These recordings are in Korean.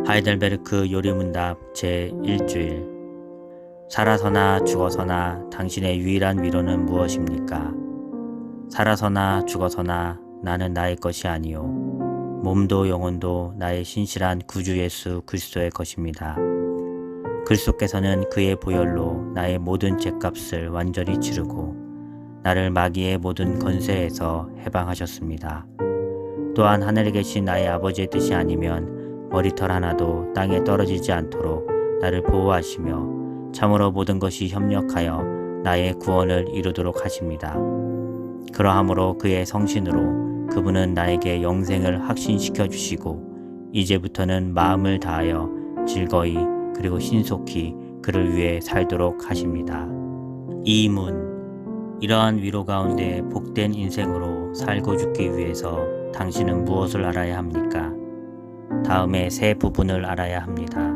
하이델베르크 요리문답 제1주일. 살아서나 죽어서나 당신의 유일한 위로는 무엇입니까? 살아서나 죽어서나 나는 나의 것이 아니요 몸도 영혼도 나의 신실한 구주 예수 그리스도의 것입니다. 그리스도께서는 그의 보혈로 나의 모든 죄값을 완전히 치르고 나를 마귀의 모든 권세에서 해방하셨습니다. 또한 하늘에 계신 나의 아버지의 뜻이 아니면 머리털 하나도 땅에 떨어지지 않도록 나를 보호하시며 참으로 모든 것이 협력하여 나의 구원을 이루도록 하십니다. 그러함으로 그의 성신으로 그분은 나에게 영생을 확신시켜 주시고 이제부터는 마음을 다하여 즐거이 그리고 신속히 그를 위해 살도록 하십니다. 이문. 이러한 위로 가운데 복된 인생으로 살고 죽기 위해서 당신은 무엇을 알아야 합니까? 다음에 세 부분을 알아야 합니다.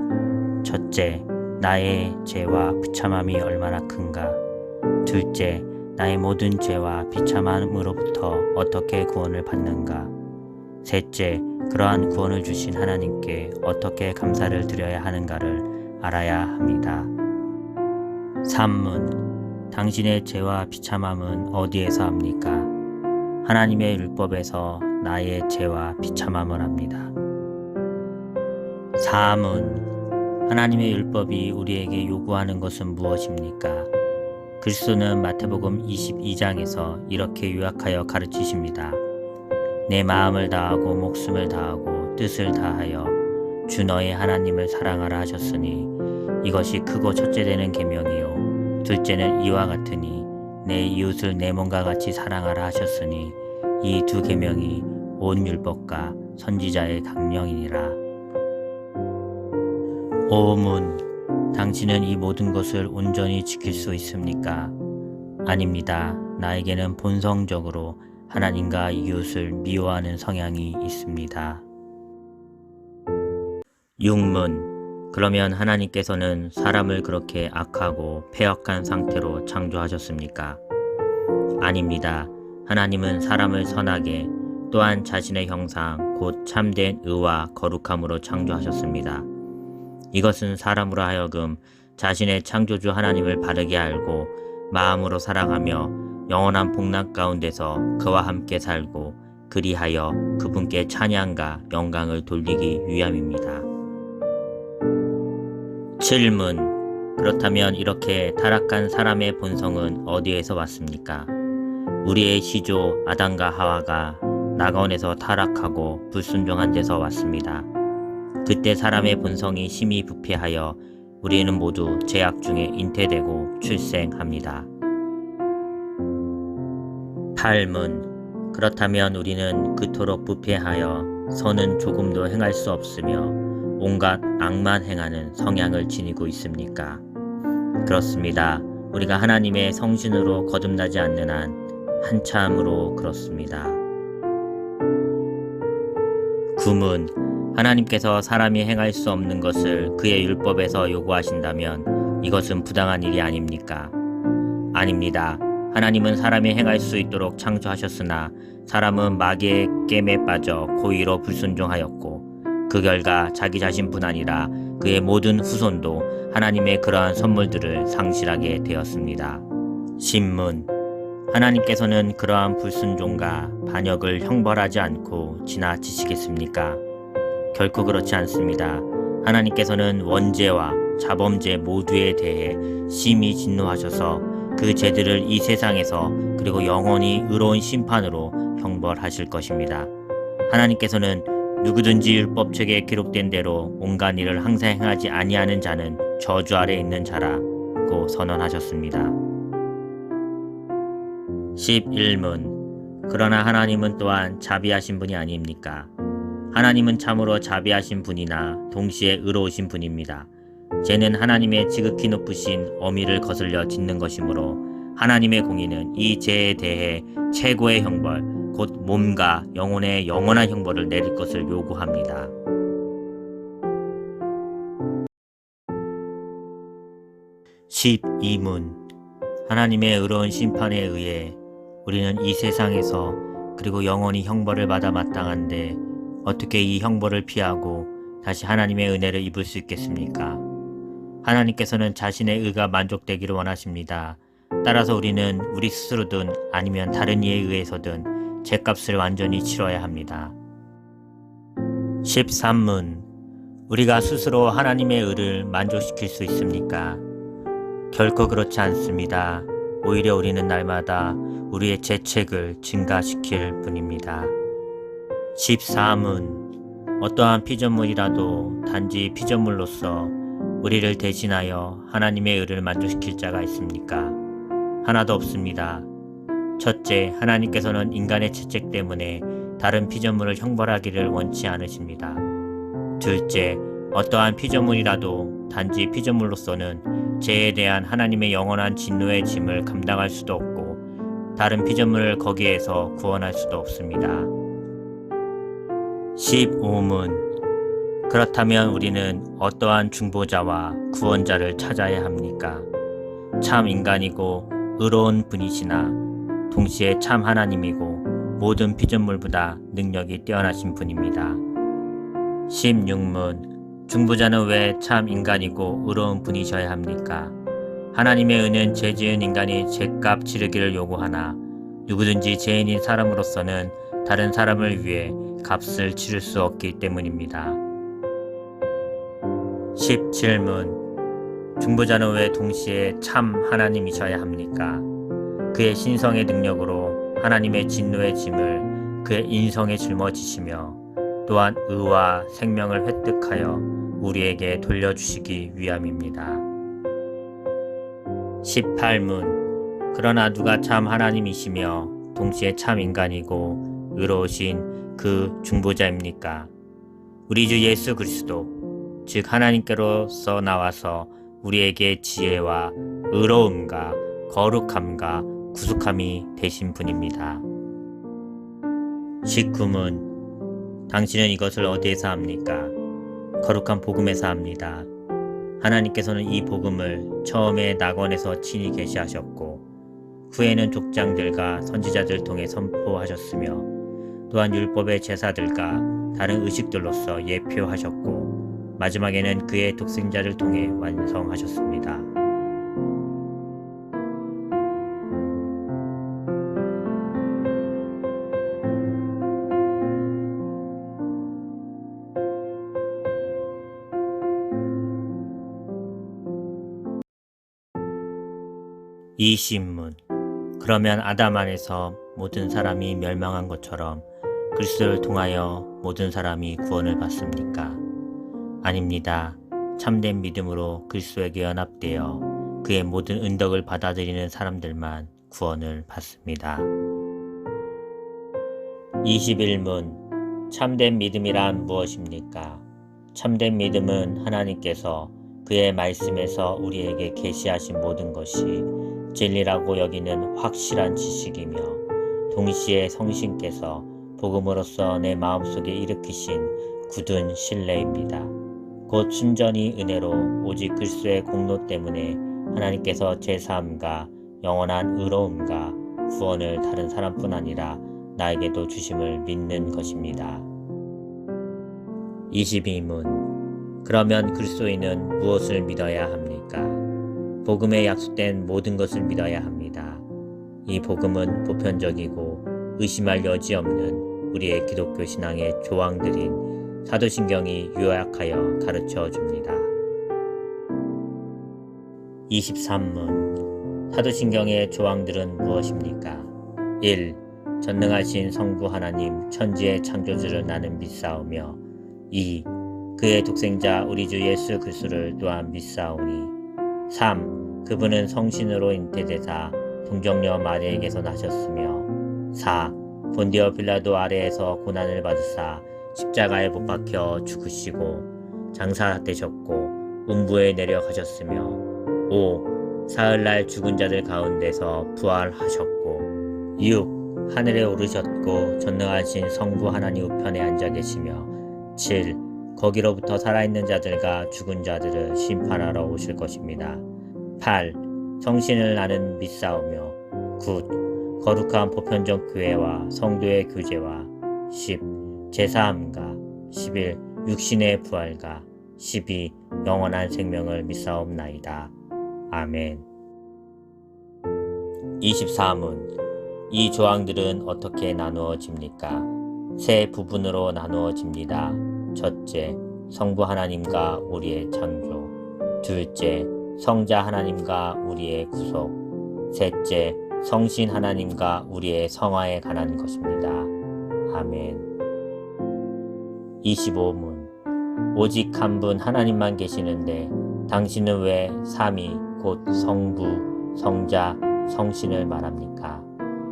첫째, 나의 죄와 비참함이 얼마나 큰가. 둘째, 나의 모든 죄와 비참함으로부터 어떻게 구원을 받는가. 셋째, 그러한 구원을 주신 하나님께 어떻게 감사를 드려야 하는가를 알아야 합니다. 3문. 당신의 죄와 비참함은 어디에서 합니까? 하나님의 율법에서 나의 죄와 비참함을 합니다. 4문. 하나님의 율법이 우리에게 요구하는 것은 무엇입니까? 그리스도는 마태복음 22장에서 이렇게 요약하여 가르치십니다. 내 마음을 다하고 목숨을 다하고 뜻을 다하여 주 너의 하나님을 사랑하라 하셨으니 이것이 크고 첫째 되는 계명이요 둘째는 이와 같으니 내 이웃을 내 몸과 같이 사랑하라 하셨으니 이 두 계명이 온 율법과 선지자의 강령이니라. 5문. 당신은 이 모든 것을 온전히 지킬 수 있습니까? 아닙니다. 나에게는 본성적으로 하나님과 이웃을 미워하는 성향이 있습니다. 6문. 그러면 하나님께서는 사람을 그렇게 악하고 패역한 상태로 창조하셨습니까? 아닙니다. 하나님은 사람을 선하게 또한 자신의 형상 곧 참된 의와 거룩함으로 창조하셨습니다. 이것은 사람으로 하여금 자신의 창조주 하나님을 바르게 알고 마음으로 사랑하며 영원한 복락 가운데서 그와 함께 살고 그리하여 그분께 찬양과 영광을 돌리기 위함입니다. 7문. 그렇다면 이렇게 타락한 사람의 본성은 어디에서 왔습니까? 우리의 시조 아담과 하와가 낙원에서 타락하고 불순종한 데서 왔습니다. 그때 사람의 본성이 심히 부패하여 우리는 모두 죄악 중에 잉태되고 출생합니다. 8문. 그렇다면 우리는 그토록 부패하여 선은 조금도 행할 수 없으며 온갖 악만 행하는 성향을 지니고 있습니까? 그렇습니다. 우리가 하나님의 성신으로 거듭나지 않는 한 한참으로 그렇습니다. 9문. 하나님께서 사람이 행할 수 없는 것을 그의 율법에서 요구하신다면 이것은 부당한 일이 아닙니까? 아닙니다. 하나님은 사람이 행할 수 있도록 창조하셨으나 사람은 마귀의 깸에 빠져 고의로 불순종하였고 그 결과 자기 자신뿐 아니라 그의 모든 후손도 하나님의 그러한 선물들을 상실하게 되었습니다. 10문. 하나님께서는 그러한 불순종과 반역을 형벌하지 않고 지나치시겠습니까? 결코 그렇지 않습니다. 하나님께서는 원죄와 자범죄 모두에 대해 심히 진노하셔서 그 죄들을 이 세상에서 그리고 영원히 의로운 심판으로 형벌하실 것입니다. 하나님께서는 누구든지 율법책에 기록된 대로 온갖 일을 항상 행하지 아니하는 자는 저주 아래 있는 자라고 선언하셨습니다. 11문. 그러나 하나님은 또한 자비하신 분이 아닙니까? 하나님은 참으로 자비하신 분이나 동시에 의로우신 분입니다. 죄는 하나님의 지극히 높으신 어미를 거슬려 짓는 것이므로 하나님의 공의는 이 죄에 대해 최고의 형벌, 곧 몸과 영혼의 영원한 형벌을 내릴 것을 요구합니다. 12문. 하나님의 의로운 심판에 의해 우리는 이 세상에서 그리고 영원히 형벌을 받아 마땅한데 어떻게 이 형벌을 피하고 다시 하나님의 은혜를 입을 수 있겠습니까? 하나님께서는 자신의 의가 만족되기를 원하십니다. 따라서 우리는 우리 스스로든 아니면 다른 이에 의해서든 죗값을 완전히 치러야 합니다. 13문. 우리가 스스로 하나님의 의를 만족시킬 수 있습니까? 결코 그렇지 않습니다. 오히려 우리는 날마다 우리의 죄책을 증가시킬 뿐입니다. 14문. 어떠한 피조물이라도 단지 피조물로서 우리를 대신하여 하나님의 의를 만족시킬 자가 있습니까? 하나도 없습니다. 첫째, 하나님께서는 인간의 죄책 때문에 다른 피조물을 형벌하기를 원치 않으십니다. 둘째, 어떠한 피조물이라도 단지 피조물로서는 죄에 대한 하나님의 영원한 진노의 짐을 감당할 수도 없고 다른 피조물을 거기에서 구원할 수도 없습니다. 15문. 그렇다면 우리는 어떠한 중보자와 구원자를 찾아야 합니까? 참 인간이고 의로운 분이시나 동시에 참 하나님이고 모든 피조물보다 능력이 뛰어나신 분입니다. 16문. 중보자는 왜 참 인간이고 의로운 분이셔야 합니까? 하나님의 의는 죄 지은 인간이 죄값 치르기를 요구하나 누구든지 죄인인 사람으로서는 다른 사람을 위해 값을 치를 수 없기 때문입니다. 17문. 중보자는 왜 동시에 참 하나님이셔야 합니까? 그의 신성의 능력으로 하나님의 진노의 짐을 그의 인성에 짊어지시며 또한 의와 생명을 획득하여 우리에게 돌려주시기 위함입니다. 18문. 그러나 누가 참 하나님이시며 동시에 참 인간이고 의로우신 그 중보자입니까? 우리 주 예수 그리스도, 즉 하나님께로서 나와서 우리에게 지혜와 의로움과 거룩함과 구속함이 되신 분입니다. 19문. 당신은 이것을 어디에서 합니까? 거룩한 복음에서 합니다. 하나님께서는 이 복음을 처음에 낙원에서 친히 계시하셨고 후에는 족장들과 선지자들 통해 선포하셨으며 또한 율법의 제사들과 다른 의식들로서 예표하셨고 마지막에는 그의 독생자를 통해 완성하셨습니다. 20문. 그러면 아담 안에서 모든 사람이 멸망한 것처럼 그리스도를 통하여 모든 사람이 구원을 받습니까? 아닙니다. 참된 믿음으로 그리스도에게 연합되어 그의 모든 은덕을 받아들이는 사람들만 구원을 받습니다. 21문. 참된 믿음이란 무엇입니까? 참된 믿음은 하나님께서 그의 말씀에서 우리에게 계시하신 모든 것이 진리라고 여기는 확실한 지식이며 동시에 성신께서 복음으로써 내 마음속에 일으키신 굳은 신뢰입니다. 곧 순전히 은혜로 오직 그리스도의 공로 때문에 하나님께서 제사함과 영원한 의로움과 구원을 다른 사람뿐 아니라 나에게도 주심을 믿는 것입니다. 22문. 그러면 그리스도인은 무엇을 믿어야 합니까? 복음에 약속된 모든 것을 믿어야 합니다. 이 복음은 보편적이고 의심할 여지 없는 우리의 기독교 신앙의 조항들인 사도신경이 요약하여 가르쳐 줍니다. 23문. 사도신경의 조항들은 무엇입니까? 1. 전능하신 성부 하나님 천지의 창조주를 나는 믿사오며 2. 그의 독생자 우리 주 예수 그리스도를 또한 믿사오니 3. 그분은 성신으로 잉태되사 동정녀 마리에게서 나셨으며 4. 본디오 빌라도 아래에서 고난을 받으사 십자가에 못 박혀 죽으시고 장사되셨고 음부에 내려가셨으며 5. 사흘날 죽은 자들 가운데서 부활하셨고 6. 하늘에 오르셨고 전능하신 성부 하나님 우편에 앉아 계시며 7. 거기로부터 살아있는 자들과 죽은 자들을 심판하러 오실 것입니다. 8. 성신을 나는 믿사오며 9. 거룩한 보편적 교회와 성도의 교제와 10. 제사함과 11. 육신의 부활과 12 영원한 생명을 믿사옵나이다. 아멘. 24문. 이 조항들은 어떻게 나누어집니까? 세 부분으로 나누어집니다. 첫째, 성부 하나님과 우리의 창조. 둘째, 성자 하나님과 우리의 구속. 셋째, 성신 하나님과 우리의 성화에 관한 것입니다. 아멘. 25문. 오직 한 분 하나님만 계시는데 당신은 왜 삼위 곧 성부, 성자, 성신을 말합니까?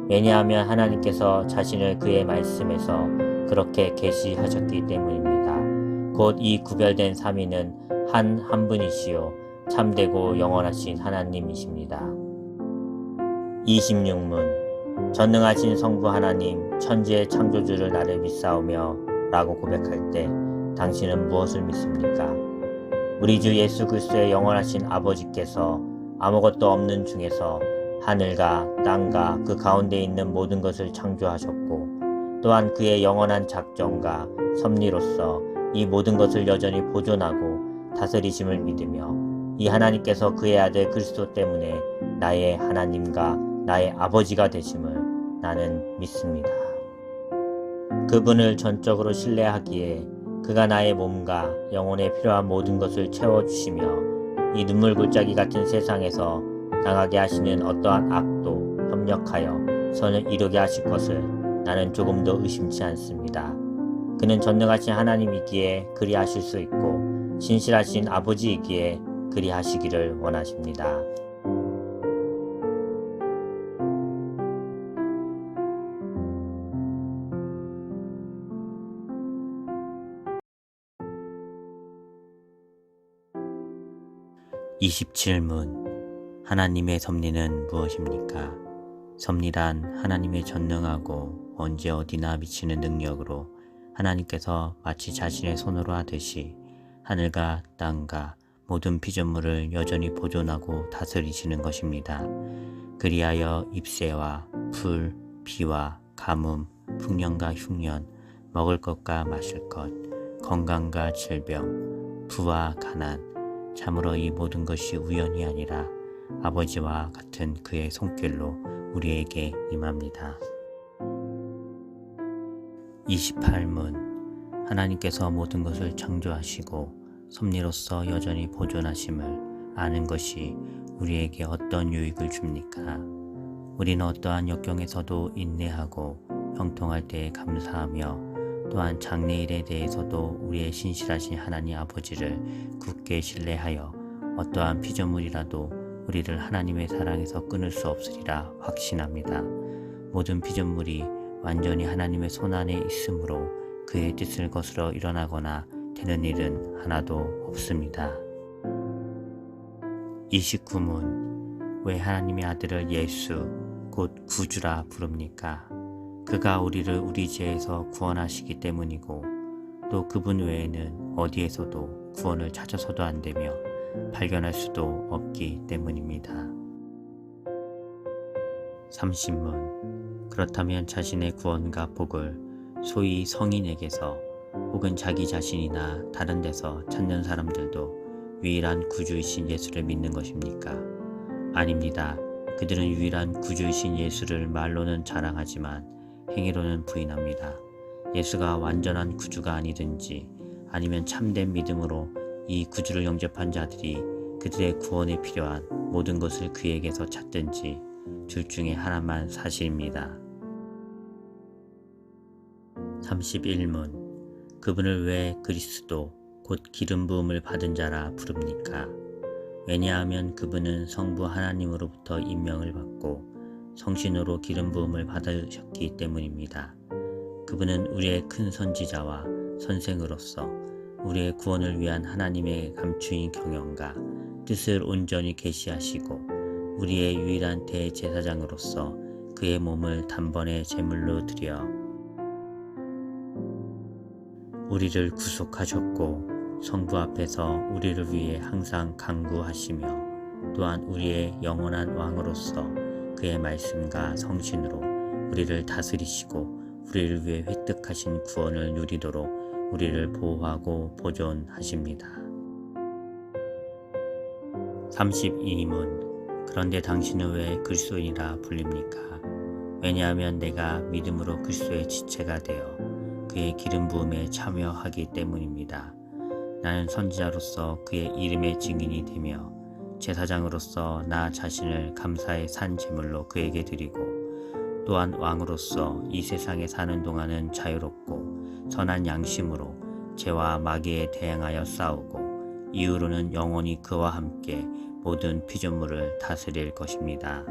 왜냐하면 하나님께서 자신을 그의 말씀에서 그렇게 계시하셨기 때문입니다. 곧 이 구별된 삼위는 한 분이시요 참되고 영원하신 하나님이십니다. 26문. 전능하신 성부 하나님 천지의 창조주를 나를 믿사오며 라고 고백할 때 당신은 무엇을 믿습니까? 우리 주 예수 그리스도의 영원하신 아버지께서 아무것도 없는 중에서 하늘과 땅과 그 가운데 있는 모든 것을 창조하셨고 또한 그의 영원한 작정과 섭리로서 이 모든 것을 여전히 보존하고 다스리심을 믿으며 이 하나님께서 그의 아들 그리스도 때문에 나의 하나님과 나의 아버지가 되심을 나는 믿습니다. 그분을 전적으로 신뢰하기에 그가 나의 몸과 영혼에 필요한 모든 것을 채워주시며 이 눈물 골짜기 같은 세상에서 당하게 하시는 어떠한 악도 협력하여 선을 이루게 하실 것을 나는 조금도 의심치 않습니다. 그는 전능하신 하나님이기에 그리하실 수 있고 신실하신 아버지이기에 그리하시기를 원하십니다. 27문. 하나님의 섭리는 무엇입니까? 섭리란 하나님의 전능하고 언제 어디나 미치는 능력으로 하나님께서 마치 자신의 손으로 하듯이 하늘과 땅과 모든 피조물을 여전히 보존하고 다스리시는 것입니다. 그리하여 잎새와 풀, 비와 가뭄, 풍년과 흉년, 먹을 것과 마실 것, 건강과 질병, 부와 가난, 참으로 이 모든 것이 우연이 아니라 아버지와 같은 그의 손길로 우리에게 임합니다. 28문. 하나님께서 모든 것을 창조하시고 섭리로서 여전히 보존하심을 아는 것이 우리에게 어떤 유익을 줍니까? 우리는 어떠한 역경에서도 인내하고 형통할 때에 감사하며 또한 장래일에 대해서도 우리의 신실하신 하나님 아버지를 굳게 신뢰하여 어떠한 피조물이라도 우리를 하나님의 사랑에서 끊을 수 없으리라 확신합니다. 모든 피조물이 완전히 하나님의 손안에 있으므로 그의 뜻을 거스러 일어나거나 되는 일은 하나도 없습니다. 29문. 왜 하나님의 아들을 예수 곧 구주라 부릅니까? 그가 우리를 우리 죄에서 구원하시기 때문이고 또 그분 외에는 어디에서도 구원을 찾아서도 안 되며 발견할 수도 없기 때문입니다. 30문. 그렇다면 자신의 구원과 복을 소위 성인에게서 혹은 자기 자신이나 다른 데서 찾는 사람들도 유일한 구주이신 예수를 믿는 것입니까? 아닙니다. 그들은 유일한 구주이신 예수를 말로는 자랑하지만 행위로는 부인합니다. 예수가 완전한 구주가 아니든지 아니면 참된 믿음으로 이 구주를 영접한 자들이 그들의 구원에 필요한 모든 것을 그에게서 찾든지 둘 중에 하나만 사실입니다. 31문. 그분을 왜 그리스도 곧 기름 부음을 받은 자라 부릅니까? 왜냐하면 그분은 성부 하나님으로부터 임명을 받고 성신으로 기름 부음을 받으셨기 때문입니다. 그분은 우리의 큰 선지자와 선생으로서 우리의 구원을 위한 하나님의 감추인 경영과 뜻을 온전히 계시하시고 우리의 유일한 대제사장으로서 그의 몸을 단번에 제물로 드려 우리를 구속하셨고 성부 앞에서 우리를 위해 항상 간구하시며 또한 우리의 영원한 왕으로서 그의 말씀과 성신으로 우리를 다스리시고 우리를 위해 획득하신 구원을 누리도록 우리를 보호하고 보존하십니다. 32문 그런데 당신은 왜 그리스도인이라 불립니까? 왜냐하면 내가 믿음으로 그리스도의 지체가 되어 그의 기름 부음에 참여하기 때문입니다. 나는 선지자로서 그의 이름의 증인이 되며 제사장으로서 나 자신을 감사의 산 제물로 그에게 드리고 또한 왕으로서 이 세상에 사는 동안은 자유롭고 선한 양심으로 죄와 마귀에 대항하여 싸우고 이후로는 영원히 그와 함께 모든 피조물을 다스릴 것입니다.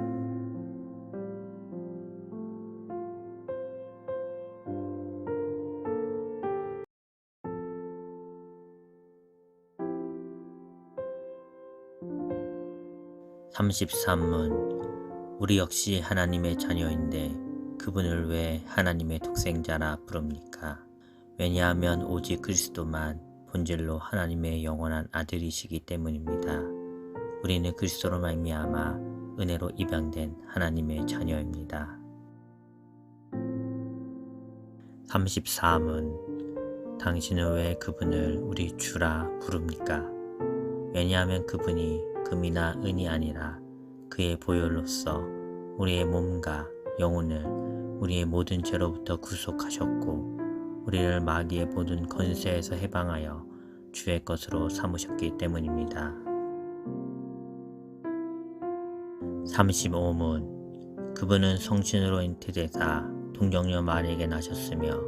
(33문) 우리 역시 하나님의 자녀인데 그분을 왜 하나님의 독생자라 부릅니까? 왜냐하면 오직 그리스도만 본질로 하나님의 영원한 아들이시기 때문입니다. 우리는 그리스도로 말미암아 은혜로 입양된 하나님의 자녀입니다. 34문 당신은 왜 그분을 우리 주라 부릅니까? 왜냐하면 그분이 금이나 은이 아니라 그의 보혈로서 우리의 몸과 영혼을 우리의 모든 죄로부터 구속하셨고 우리를 마귀의 모든 권세에서 해방하여 주의 것으로 삼으셨기 때문입니다. 35문 그분은 성신으로 잉태되사 동정녀 마리에게 나셨으며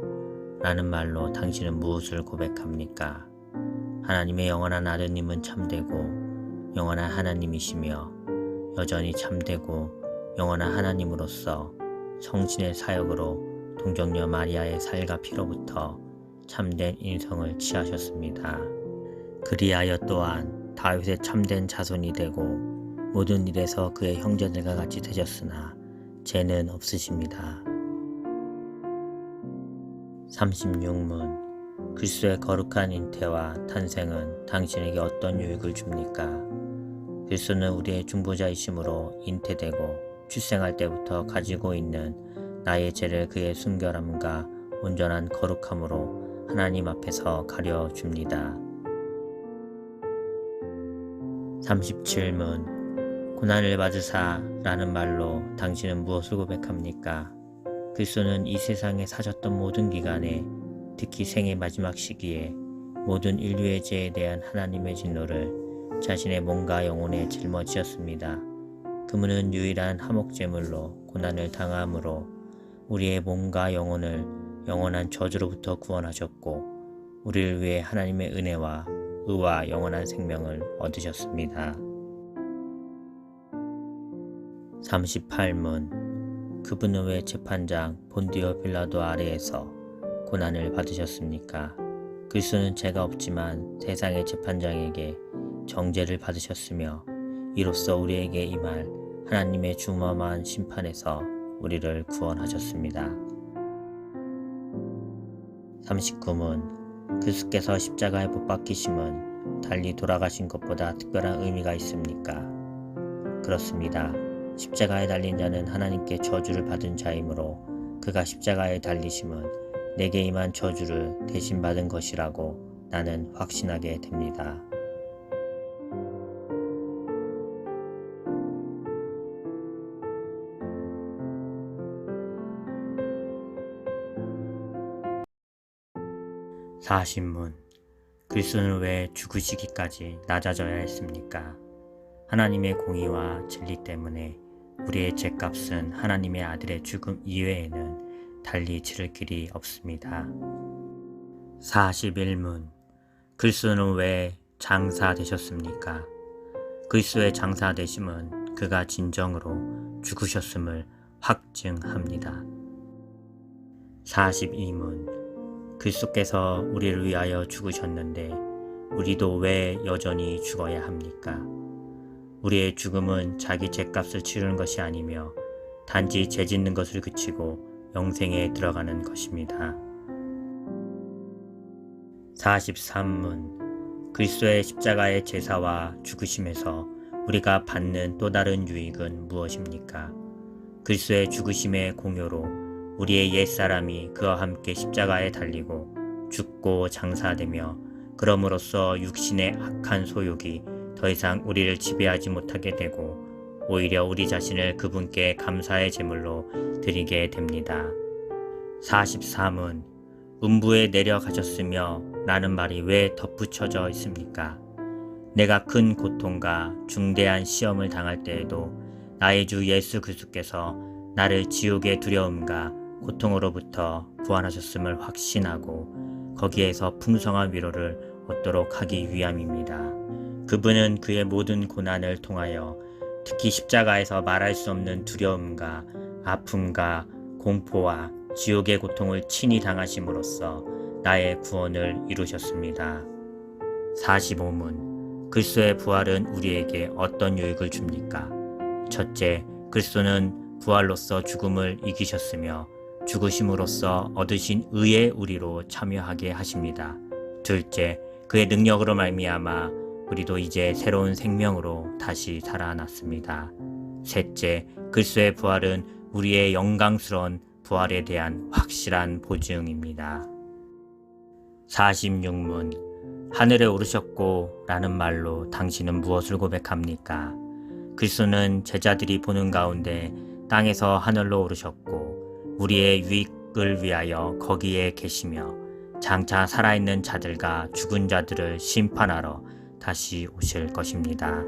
라는 말로 당신은 무엇을 고백합니까? 하나님의 영원한 아드님은 참되고 영원한 하나님이시며 여전히 참되고 영원한 하나님으로서 성신의 사역으로 동정녀 마리아의 살과 피로부터 참된 인성을 취하셨습니다. 그리하여 또한 다윗의 참된 자손이 되고 모든 일에서 그의 형제들과 같이 되셨으나 죄는 없으십니다. 36문 그리스도의 거룩한 잉태와 탄생은 당신에게 어떤 유익을 줍니까? 그리스도는 우리의 중보자이심으로 잉태되고 출생할 때부터 가지고 있는 나의 죄를 그의 순결함과 온전한 거룩함으로 하나님 앞에서 가려줍니다. 37문 고난을 받으사 라는 말로 당신은 무엇을 고백합니까? 그리스도는 이 세상에 사셨던 모든 기간에 특히 생의 마지막 시기에 모든 인류의 죄에 대한 하나님의 진노를 자신의 몸과 영혼에 짊어지셨습니다. 그분은 유일한 화목제물로 고난을 당함으로 우리의 몸과 영혼을 영원한 저주로부터 구원하셨고 우리를 위해 하나님의 은혜와 의와 영원한 생명을 얻으셨습니다. 38문 그분은 왜 재판장 본디오 빌라도 아래에서 고난을 받으셨습니까? 그리스도는 죄가 없지만 세상의 재판장에게 정죄를 받으셨으며 이로써 우리에게 임할 하나님의 중엄한 심판에서 우리를 구원하셨습니다. 39문 그리스도께서 십자가에 못 박히심은 달리 돌아가신 것보다 특별한 의미가 있습니까? 그렇습니다. 십자가에 달린 자는 하나님께 저주를 받은 자이므로 그가 십자가에 달리심은 내게 임한 저주를 대신 받은 것이라고 나는 확신하게 됩니다. (40문) 그리스도는 왜 죽으시기까지 낮아져야 했습니까? 하나님의 공의와 진리 때문에 우리의 죄값은 하나님의 아들의 죽음 이외에는 달리 치를 길이 없습니다. 41문 그리스도는 왜 장사되셨습니까? 그리스도의 장사되심은 그가 진정으로 죽으셨음을 확증합니다. 42문 그리스도께서 우리를 위하여 죽으셨는데 우리도 왜 여전히 죽어야 합니까? 우리의 죽음은 자기 죄값을 치르는 것이 아니며 단지 죄 짓는 것을 그치고 영생에 들어가는 것입니다. 43문 그리스도의 십자가의 제사와 죽으심에서 우리가 받는 또 다른 유익은 무엇입니까? 그리스도의 죽으심의 공효로 우리의 옛사람이 그와 함께 십자가에 달리고 죽고 장사되며 그럼으로써 육신의 악한 소욕이 더 이상 우리를 지배하지 못하게 되고 오히려 우리 자신을 그분께 감사의 제물로 드리게 됩니다. 43문 음부에 내려가셨으며 라는 말이 왜 덧붙여져 있습니까? 내가 큰 고통과 중대한 시험을 당할 때에도 나의 주 예수 그리스도께서 나를 지옥의 두려움과 고통으로부터 구원하셨음을 확신하고 거기에서 풍성한 위로를 얻도록 하기 위함입니다. 그분은 그의 모든 고난을 통하여 특히 십자가에서 말할 수 없는 두려움과 아픔과 공포와 지옥의 고통을 친히 당하심으로써 나의 구원을 이루셨습니다. 45문 그리스도의 부활은 우리에게 어떤 유익을 줍니까? 첫째, 그리스도는 부활로서 죽음을 이기셨으며 죽으심으로써 얻으신 의의 우리로 참여하게 하십니다. 둘째, 그의 능력으로 말미암아 우리도 이제 새로운 생명으로 다시 살아났습니다. 셋째, 그리스도의 부활은 우리의 영광스러운 부활에 대한 확실한 보증입니다. 46문 하늘에 오르셨고 라는 말로 당신은 무엇을 고백합니까? 그리스도는 제자들이 보는 가운데 땅에서 하늘로 오르셨고 우리의 유익을 위하여 거기에 계시며 장차 살아있는 자들과 죽은 자들을 심판하러 다시 오실 것입니다.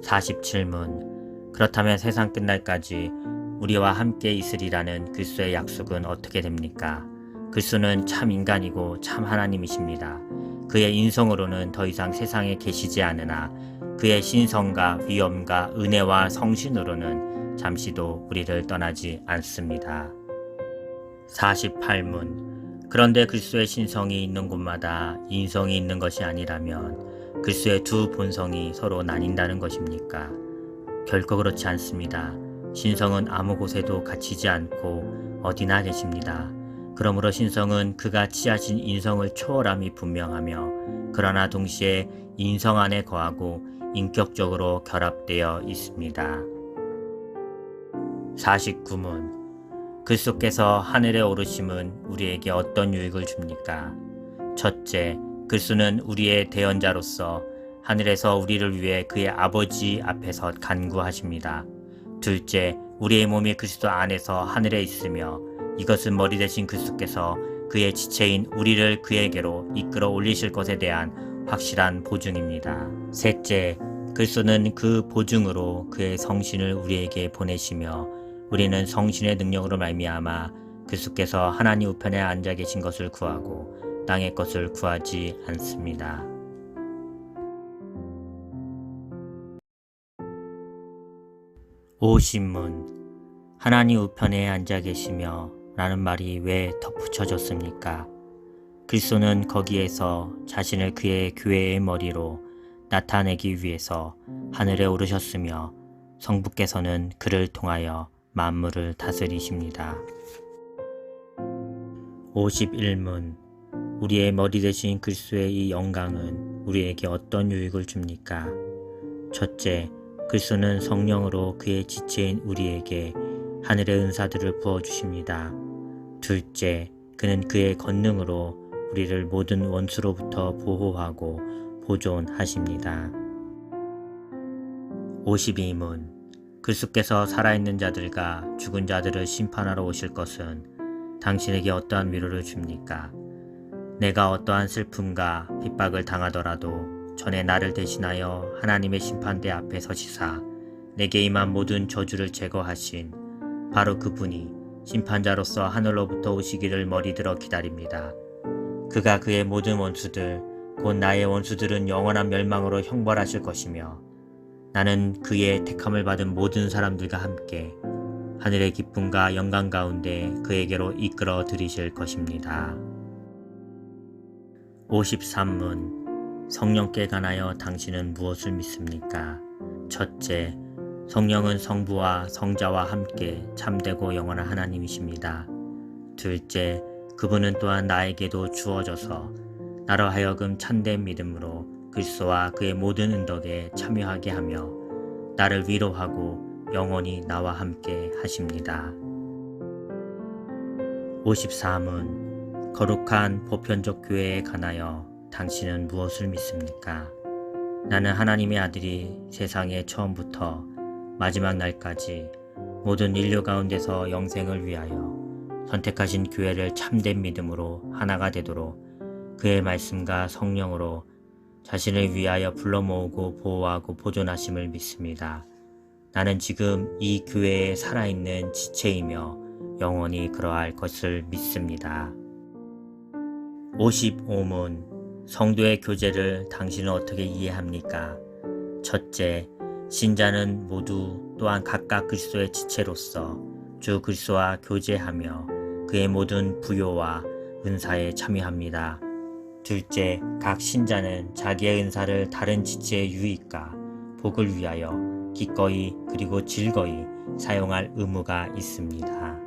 47문 그렇다면 세상 끝날까지 우리와 함께 있으리라는 그리스도의 약속은 어떻게 됩니까? 그리스도는 참 인간이고 참 하나님이십니다. 그의 인성으로는 더 이상 세상에 계시지 않으나 그의 신성과 위엄과 은혜와 성신으로는 잠시도 우리를 떠나지 않습니다. 48문 그런데 그리스도의 신성이 있는 곳마다 인성이 있는 것이 아니라면 그리스도의 두 본성이 서로 나뉜다는 것입니까? 결코 그렇지 않습니다. 신성은 아무 곳에도 갇히지 않고 어디나 계십니다. 그러므로 신성은 그가 취하신 인성을 초월함이 분명하며 그러나 동시에 인성 안에 거하고 인격적으로 결합되어 있습니다. 49문 그리스도께서 하늘에 오르심은 우리에게 어떤 유익을 줍니까? 첫째, 그리스도는 우리의 대언자로서 하늘에서 우리를 위해 그의 아버지 앞에서 간구하십니다. 둘째, 우리의 몸이 그리스도 안에서 하늘에 있으며 이것은 머리 대신 그리스도께서 그의 지체인 우리를 그에게로 이끌어 올리실 것에 대한 확실한 보증입니다. 셋째, 그리스도는 그 보증으로 그의 성신을 우리에게 보내시며 우리는 성신의 능력으로 말미암아 그리스도께서 하나님 우편에 앉아 계신 것을 구하고 땅의 것을 구하지 않습니다. 50문 하나님 우편에 앉아 계시며 라는 말이 왜 덧붙여졌습니까? 그리스도는 거기에서 자신을 그의 교회의 머리로 나타내기 위해서 하늘에 오르셨으며 성부께서는 그를 통하여 만물을 다스리십니다. 51문 우리의 머리 대신 그리스도의 이 영광은 우리에게 어떤 유익을 줍니까? 첫째, 그리스도는 성령으로 그의 지체인 우리에게 하늘의 은사들을 부어주십니다. 둘째, 그는 그의 권능으로 우리를 모든 원수로부터 보호하고 보존하십니다. 52문 그리스도께서 살아있는 자들과 죽은 자들을 심판하러 오실 것은 당신에게 어떠한 위로를 줍니까? 내가 어떠한 슬픔과 핍박을 당하더라도 전에 나를 대신하여 하나님의 심판대 앞에 서시사 내게 임한 모든 저주를 제거하신 바로 그분이 심판자로서 하늘로부터 오시기를 머리들어 기다립니다. 그가 그의 모든 원수들 곧 나의 원수들은 영원한 멸망으로 형벌하실 것이며 나는 그의 택함을 받은 모든 사람들과 함께 하늘의 기쁨과 영광 가운데 그에게로 이끌어 들이실 것입니다. 53문 성령께 관하여 당신은 무엇을 믿습니까? 첫째, 성령은 성부와 성자와 함께 참되고 영원한 하나님이십니다. 둘째, 그분은 또한 나에게도 주어져서 나로 하여금 참된 믿음으로 그리스도와 그의 모든 은덕에 참여하게 하며 나를 위로하고 영원히 나와 함께 하십니다. 54문 거룩한 보편적 교회에 관하여 당신은 무엇을 믿습니까? 나는 하나님의 아들이 세상의 처음부터 마지막 날까지 모든 인류 가운데서 영생을 위하여 선택하신 교회를 참된 믿음으로 하나가 되도록 그의 말씀과 성령으로 자신을 위하여 불러 모으고 보호하고 보존하심을 믿습니다. 나는 지금 이 교회에 살아있는 지체이며 영원히 그러할 것을 믿습니다. 55문 성도의 교제를 당신은 어떻게 이해합니까? 첫째, 신자는 모두 또한 각각 그리스도의 지체로서 주 그리스도와 교제하며 그의 모든 부요와 은사에 참여합니다. 둘째, 각 신자는 자기의 은사를 다른 지체의 유익과 복을 위하여 기꺼이 그리고 즐거이 사용할 의무가 있습니다.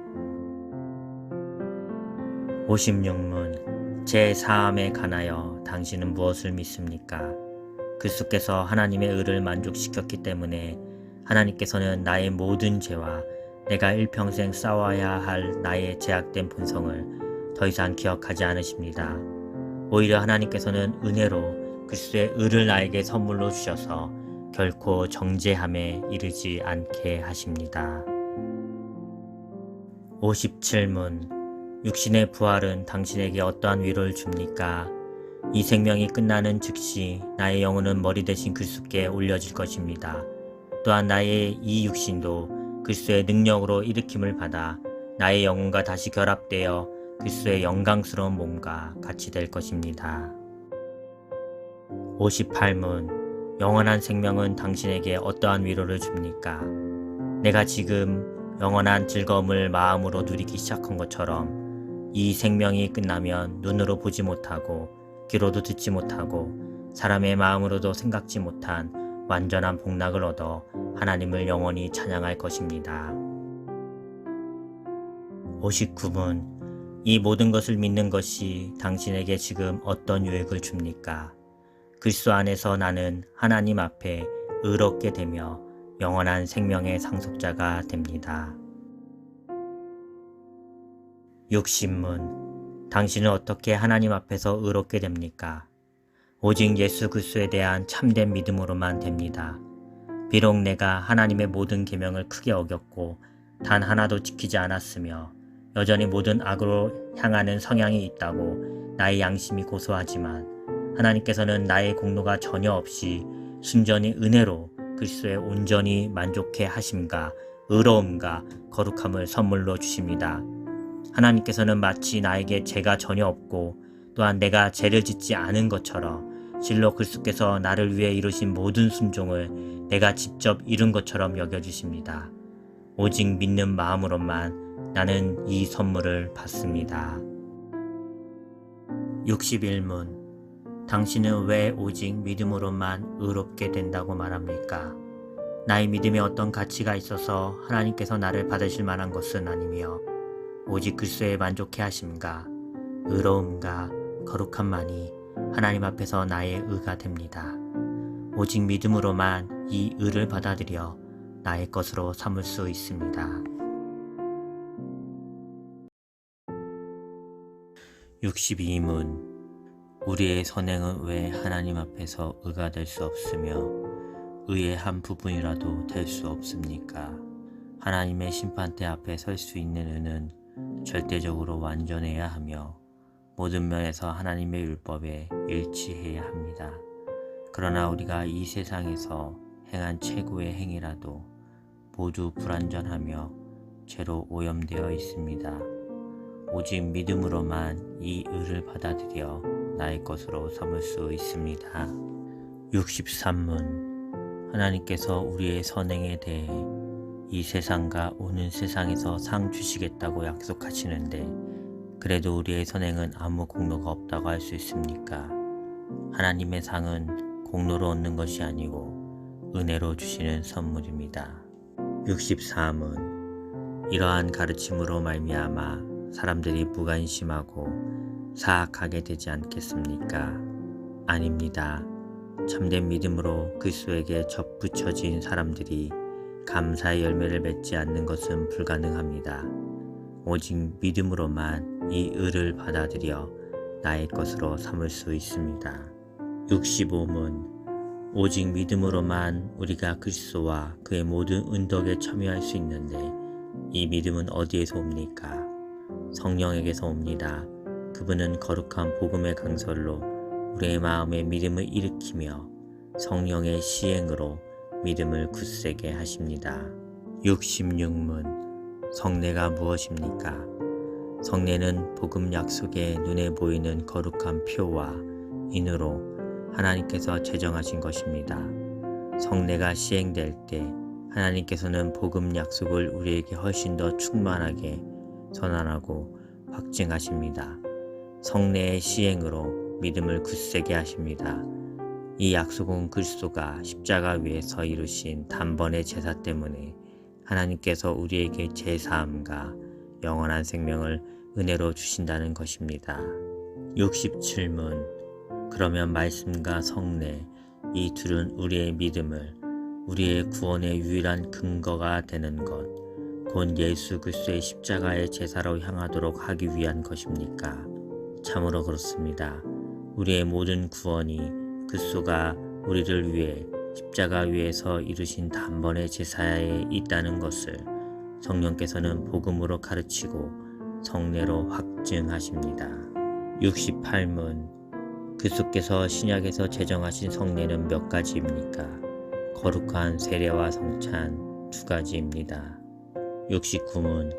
56문 제4함에 관하여 당신은 무엇을 믿습니까? 그리스도께서 하나님의 의를 만족시켰기 때문에 하나님께서는 나의 모든 죄와 내가 일평생 싸워야 할 나의 제약된 본성을 더 이상 기억하지 않으십니다. 오히려 하나님께서는 은혜로 그리스도의 의를 나에게 선물로 주셔서 결코 정죄함에 이르지 않게 하십니다. 57문 육신의 부활은 당신에게 어떠한 위로를 줍니까? 이 생명이 끝나는 즉시 나의 영혼은 머리 대신 그리스도께 올려질 것입니다. 또한 나의 이 육신도 그리스도의 능력으로 일으킴을 받아 나의 영혼과 다시 결합되어 그리스도의 영광스러운 몸과 같이 될 것입니다. 58문 영원한 생명은 당신에게 어떠한 위로를 줍니까? 내가 지금 영원한 즐거움을 마음으로 누리기 시작한 것처럼 이 생명이 끝나면 눈으로 보지 못하고 귀로도 듣지 못하고 사람의 마음으로도 생각지 못한 완전한 복락을 얻어 하나님을 영원히 찬양할 것입니다. 59문 이 모든 것을 믿는 것이 당신에게 지금 어떤 유익을 줍니까? 그리스도 안에서 나는 하나님 앞에 의롭게 되며 영원한 생명의 상속자가 됩니다. 60문 당신은 어떻게 하나님 앞에서 의롭게 됩니까? 오직 예수 그리스도에 대한 참된 믿음으로만 됩니다. 비록 내가 하나님의 모든 계명을 크게 어겼고 단 하나도 지키지 않았으며 여전히 모든 악으로 향하는 성향이 있다고 나의 양심이 고소하지만 하나님께서는 나의 공로가 전혀 없이 순전히 은혜로 그리스도에 온전히 만족해 하심과 의로움과 거룩함을 선물로 주십니다. 하나님께서는 마치 나에게 죄가 전혀 없고 또한 내가 죄를 짓지 않은 것처럼 실로 그리스도께서 나를 위해 이루신 모든 순종을 내가 직접 이룬 것처럼 여겨주십니다. 오직 믿는 마음으로만 나는 이 선물을 받습니다. 61문 당신은 왜 오직 믿음으로만 의롭게 된다고 말합니까? 나의 믿음에 어떤 가치가 있어서 하나님께서 나를 받으실 만한 것은 아니며 오직 그리스도에 만족해 하심과 의로움과 거룩함만이 하나님 앞에서 나의 의가 됩니다. 오직 믿음으로만 이 의를 받아들여 나의 것으로 삼을 수 있습니다. 62문 우리의 선행은 왜 하나님 앞에서 의가 될 수 없으며 의의 한 부분이라도 될 수 없습니까? 하나님의 심판대 앞에 설 수 있는 의는 절대적으로 완전해야 하며 모든 면에서 하나님의 율법에 일치해야 합니다. 그러나 우리가 이 세상에서 행한 최고의 행위라도 모두 불완전하며 죄로 오염되어 있습니다. 오직 믿음으로만 이 의를 받아들여 나의 것으로 삼을 수 있습니다. 63문 하나님께서 우리의 선행에 대해 이 세상과 오는 세상에서 상 주시겠다고 약속하시는데 그래도 우리의 선행은 아무 공로가 없다고 할 수 있습니까? 하나님의 상은 공로로 얻는 것이 아니고 은혜로 주시는 선물입니다. 64문 이러한 가르침으로 말미암아 사람들이 무관심하고 사악하게 되지 않겠습니까? 아닙니다. 참된 믿음으로 그리스도에게 접붙여진 사람들이 감사의 열매를 맺지 않는 것은 불가능합니다. 오직 믿음으로만 이 의를 받아들여 나의 것으로 삼을 수 있습니다. 65문 오직 믿음으로만 우리가 그리스도와 그의 모든 은덕에 참여할 수 있는데 이 믿음은 어디에서 옵니까? 성령에게서 옵니다. 그분은 거룩한 복음의 강설로 우리의 마음에 믿음을 일으키며 성령의 시행으로 믿음을 굳세게 하십니다. 66문 성례가 무엇입니까? 성례는 복음 약속의 눈에 보이는 거룩한 표와 인으로 하나님께서 제정하신 것입니다. 성례가 시행될 때 하나님께서는 복음 약속을 우리에게 훨씬 더 충만하게 선언하고 확증하십니다. 성례의 시행으로 믿음을 굳세게 하십니다. 이 약속은 그리스도가 십자가 위에서 이루신 단번의 제사 때문에 하나님께서 우리에게 제사함과 영원한 생명을 은혜로 주신다는 것입니다. 67문 그러면 말씀과 성례 이 둘은 우리의 믿음을 우리의 구원의 유일한 근거가 되는 것, 곧 예수 그리스도의 십자가의 제사로 향하도록 하기 위한 것입니까? 참으로 그렇습니다. 우리의 모든 구원이 그리스도가 우리를 위해 십자가 위에서 이루신 단번의 제사에 있다는 것을 성령께서는 복음으로 가르치고 성례로 확증하십니다. 68문 그리스도께서 신약에서 제정하신 성례는 몇 가지입니까? 거룩한 세례와 성찬 2가지입니다. 69문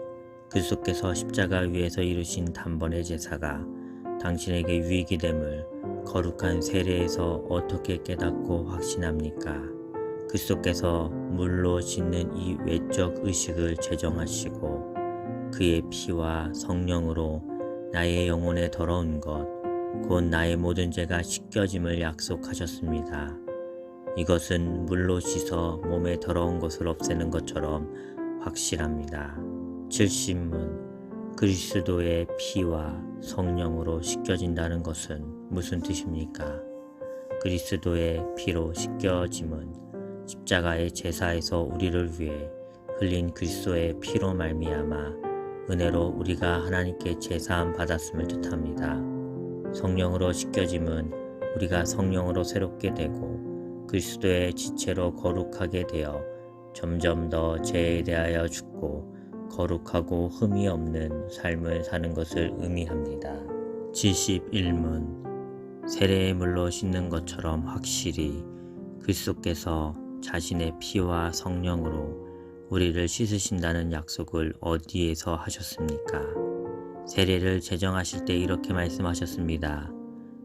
그리스도께서 십자가 위에서 이루신 단번의 제사가 당신에게 유익이 됨을 거룩한 세례에서 어떻게 깨닫고 확신합니까? 그리스도께서 물로 씻는 이 외적 의식을 제정하시고 그의 피와 성령으로 나의 영혼에 더러운 것 곧 나의 모든 죄가 씻겨짐을 약속하셨습니다. 이것은 물로 씻어 몸에 더러운 것을 없애는 것처럼 확실합니다. 70문 그리스도의 피와 성령으로 씻겨진다는 것은 무슨 뜻입니까? 그리스도의 피로 씻겨짐은 십자가의 제사에서 우리를 위해 흘린 그리스도의 피로 말미암아 은혜로 우리가 하나님께 제사함 받았음을 뜻합니다. 성령으로 씻겨짐은 우리가 성령으로 새롭게 되고 그리스도의 지체로 거룩하게 되어 점점 더 죄에 대하여 죽고 거룩하고 흠이 없는 삶을 사는 것을 의미합니다. 71문 세례의 물로 씻는 것처럼 확실히 그리스도께서 자신의 피와 성령으로 우리를 씻으신다는 약속을 어디에서 하셨습니까? 세례를 제정하실 때 이렇게 말씀하셨습니다.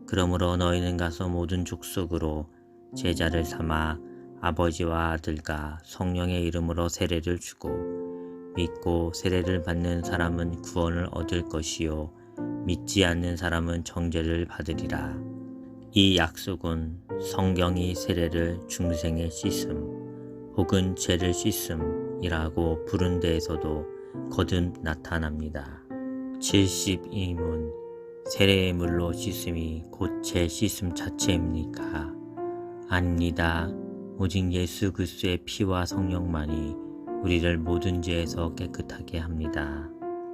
그러므로 너희는 가서 모든 족속으로 제자를 삼아 아버지와 아들과 성령의 이름으로 세례를 주고 믿고 세례를 받는 사람은 구원을 얻을 것이요 믿지 않는 사람은 정죄를 받으리라. 이 약속은 성경이 세례를 중생의 씻음 혹은 죄를 씻음이라고 부른 데에서도 거듭 나타납니다. 72문 세례의 물로 씻음이 곧 죄 씻음 자체입니까? 아닙니다. 오직 예수 그리스도의 피와 성령만이 우리를 모든 죄에서 깨끗하게 합니다.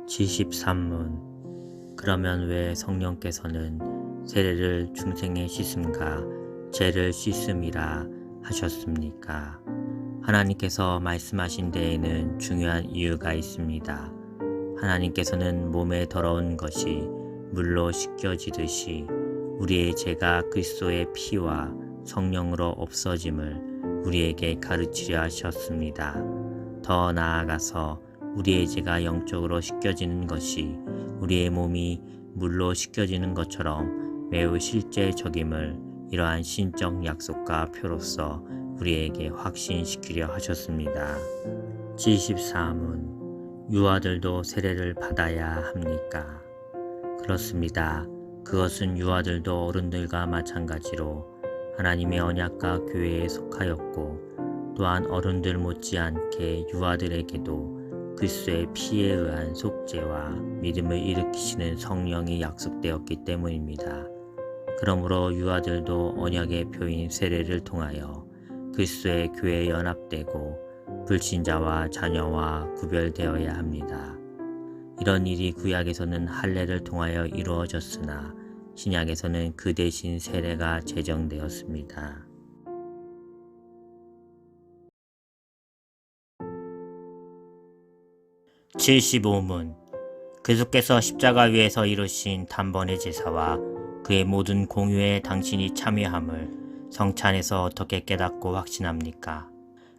73문 그러면 왜 성령께서는 세례를 중생의 씻음과 죄를 씻음이라 하셨습니까? 하나님께서 말씀하신 데에는 중요한 이유가 있습니다. 하나님께서는 몸에 더러운 것이 물로 씻겨지듯이 우리의 죄가 그리스도의 피와 성령으로 없어짐을 우리에게 가르치려 하셨습니다. 더 나아가서 우리의 죄가 영적으로 씻겨지는 것이 우리의 몸이 물로 씻겨지는 것처럼 매우 실제적임을 이러한 신적 약속과 표로서 우리에게 확신시키려 하셨습니다. 74문 유아들도 세례를 받아야 합니까? 그렇습니다. 그것은 유아들도 어른들과 마찬가지로 하나님의 언약과 교회에 속하였고 또한 어른들 못지않게 유아들에게도 그리스도의 피에 의한 속죄와 믿음을 일으키시는 성령이 약속되었기 때문입니다. 그러므로 유아들도 언약의 표인 세례를 통하여 그리스도의 교회에 연합되고 불신자와 자녀와 구별되어야 합니다. 이런 일이 구약에서는 할례를 통하여 이루어졌으나 신약에서는 그 대신 세례가 제정되었습니다. 75문 그리스도께서 십자가 위에서 이루신 단번의 제사와 그의 모든 공유에 당신이 참여함을 성찬에서 어떻게 깨닫고 확신합니까?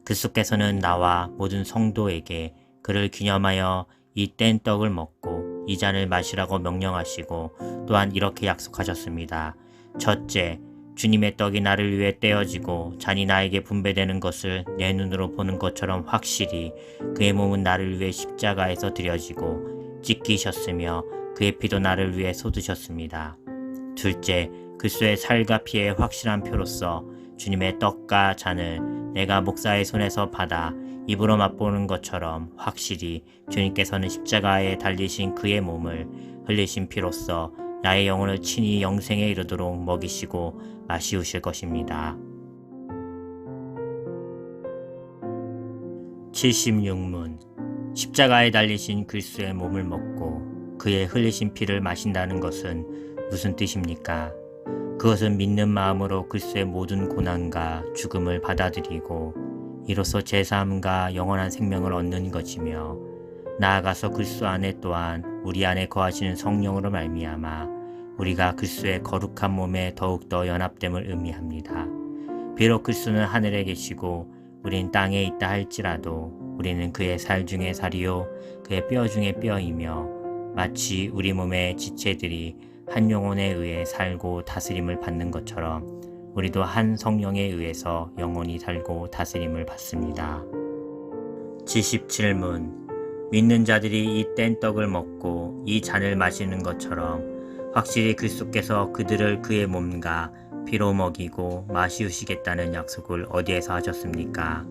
그리스도께서는 나와 모든 성도에게 그를 기념하여 이 뗀 떡을 먹고 이 잔을 마시라고 명령하시고 또한 이렇게 약속하셨습니다. 첫째, 주님의 떡이 나를 위해 떼어지고 잔이 나에게 분배되는 것을 내 눈으로 보는 것처럼 확실히 그의 몸은 나를 위해 십자가에서 드려지고 찢기셨으며 그의 피도 나를 위해 쏟으셨습니다. 둘째, 그리스도의 살과 피의 확실한 표로서 주님의 떡과 잔을 내가 목사의 손에서 받아 입으로 맛보는 것처럼 확실히 주님께서는 십자가에 달리신 그의 몸을 흘리신 피로써 나의 영혼을 친히 영생에 이르도록 먹이시고 마시우실 것입니다. 76문 십자가에 달리신 그리스도의 몸을 먹고 그의 흘리신 피를 마신다는 것은 무슨 뜻입니까? 그것은 믿는 마음으로 그리스도의 모든 고난과 죽음을 받아들이고 이로써 제사함과 영원한 생명을 얻는 것이며 나아가서 그리스도 안에 또한 우리 안에 거하시는 성령으로 말미암아 우리가 그리스도의 거룩한 몸에 더욱더 연합됨을 의미합니다. 비록 그리스도는 하늘에 계시고 우린 땅에 있다 할지라도 우리는 그의 살 중에 살이요 그의 뼈 중에 뼈이며 마치 우리 몸의 지체들이 한 영혼에 의해 살고 다스림을 받는 것처럼 우리도 한 성령에 의해서 영원히 살고 다스림을 받습니다. 77문 믿는 자들이 이 뗀 떡을 먹고 이 잔을 마시는 것처럼 확실히 그리스도께서 그들을 그의 몸과 피로 먹이고 마시우시겠다는 약속을 어디에서 하셨습니까?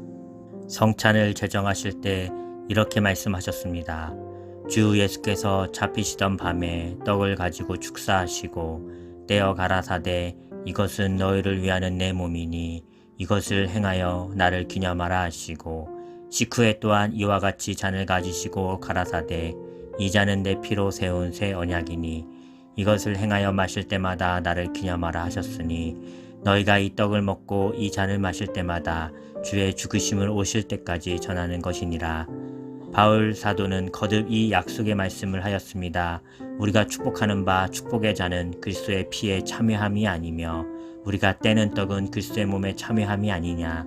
성찬을 제정하실 때 이렇게 말씀하셨습니다. 주 예수께서 잡히시던 밤에 떡을 가지고 축사하시고 떼어 가라사대 이것은 너희를 위하는 내 몸이니 이것을 행하여 나를 기념하라 하시고 식후에 또한 이와 같이 잔을 가지시고 가라사대 이 잔은 내 피로 세운 새 언약이니 이것을 행하여 마실 때마다 나를 기념하라 하셨으니 너희가 이 떡을 먹고 이 잔을 마실 때마다 주의 죽으심을 오실 때까지 전하는 것이니라. 바울 사도는 거듭 이 약속의 말씀을 하였습니다. 우리가 축복하는 바 축복의 잔은 그리스도의 피에 참여함이 아니며 우리가 떼는 떡은 그리스도의 몸에 참여함이 아니냐.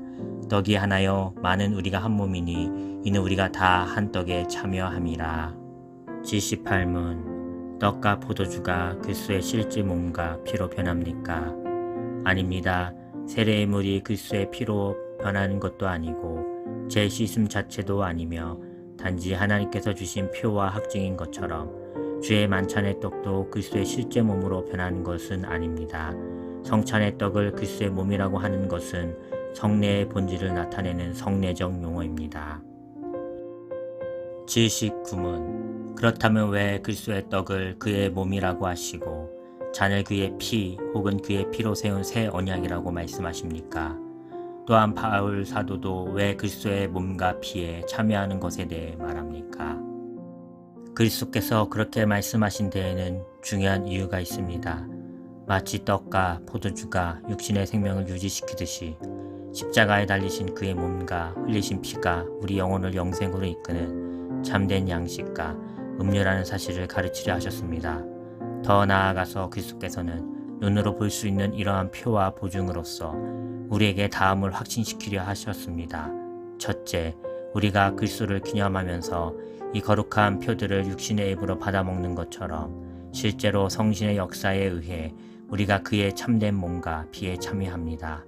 떡이 하나요 많은 우리가 한 몸이니 이는 우리가 다 한 떡에 참여함이라. 78문 떡과 포도주가 그리스도의 실제 몸과 피로 변합니까? 아닙니다. 세례의 물이 그리스도의 피로 변하는 것도 아니고 제 씻음 자체도 아니며 단지 하나님께서 주신 표와 확증인 것처럼 주의 만찬의 떡도 그리스도의 실제 몸으로 변하는 것은 아닙니다. 성찬의 떡을 그리스도의 몸이라고 하는 것은 성례의 본질을 나타내는 성례적 용어입니다. 79문 그렇다면 왜 그리스도의 떡을 그의 몸이라고 하시고 잔을 그의 피 혹은 그의 피로 세운 새 언약이라고 말씀하십니까? 또한 바울 사도도 왜 그리스도의 몸과 피에 참여하는 것에 대해 말합니까? 그리스도께서 그렇게 말씀하신 데에는 중요한 이유가 있습니다. 마치 떡과 포도주가 육신의 생명을 유지시키듯이 십자가에 달리신 그의 몸과 흘리신 피가 우리 영혼을 영생으로 이끄는 참된 양식과 음료라는 사실을 가르치려 하셨습니다. 더 나아가서 그리스도께서는 눈으로 볼 수 있는 이러한 표와 보증으로서 우리에게 다음을 확신시키려 하셨습니다. 첫째, 우리가 그리스도를 기념하면서 이 거룩한 표들을 육신의 입으로 받아먹는 것처럼 실제로 성신의 역사에 의해 우리가 그의 참된 몸과 피에 참여합니다.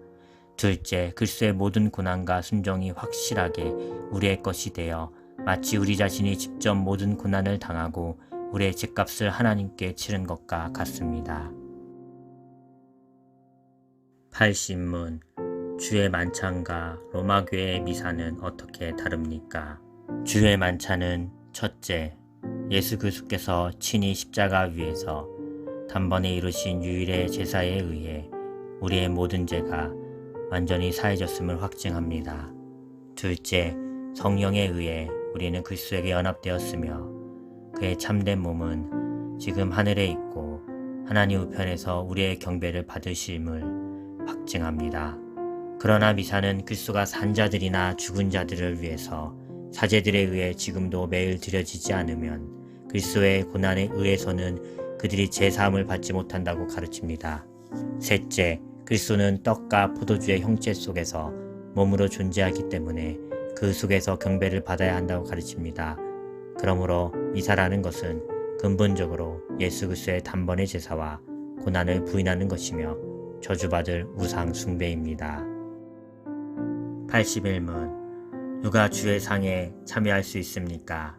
둘째, 그리스도의 모든 고난과 순종이 확실하게 우리의 것이 되어 마치 우리 자신이 직접 모든 고난을 당하고 우리의 죗값을 하나님께 치른 것과 같습니다. 80문 주의 만찬과 로마교회의 미사는 어떻게 다릅니까? 주의 만찬은 첫째, 예수 그리스도께서 친히 십자가 위에서 단번에 이루신 유일의 제사에 의해 우리의 모든 죄가 완전히 사해졌음을 확증합니다. 둘째, 성령에 의해 우리는 그리스도에게 연합되었으며 그의 참된 몸은 지금 하늘에 있고 하나님 우편에서 우리의 경배를 받으심을 확증합니다. 그러나 미사는 그리스도가 산 자들이나 죽은 자들을 위해서 사제들에 의해 지금도 매일 드려지지 않으면 그리스도의 고난에 의해서는 그들이 제사함을 받지 못한다고 가르칩니다. 셋째, 그리스도는 떡과 포도주의 형체 속에서 몸으로 존재하기 때문에 그 속에서 경배를 받아야 한다고 가르칩니다. 그러므로 미사라는 것은 근본적으로 예수 그리스도의 단번의 제사와 고난을 부인하는 것이며 저주받을 우상 숭배입니다. 81문 누가 주의 상에 참여할 수 있습니까?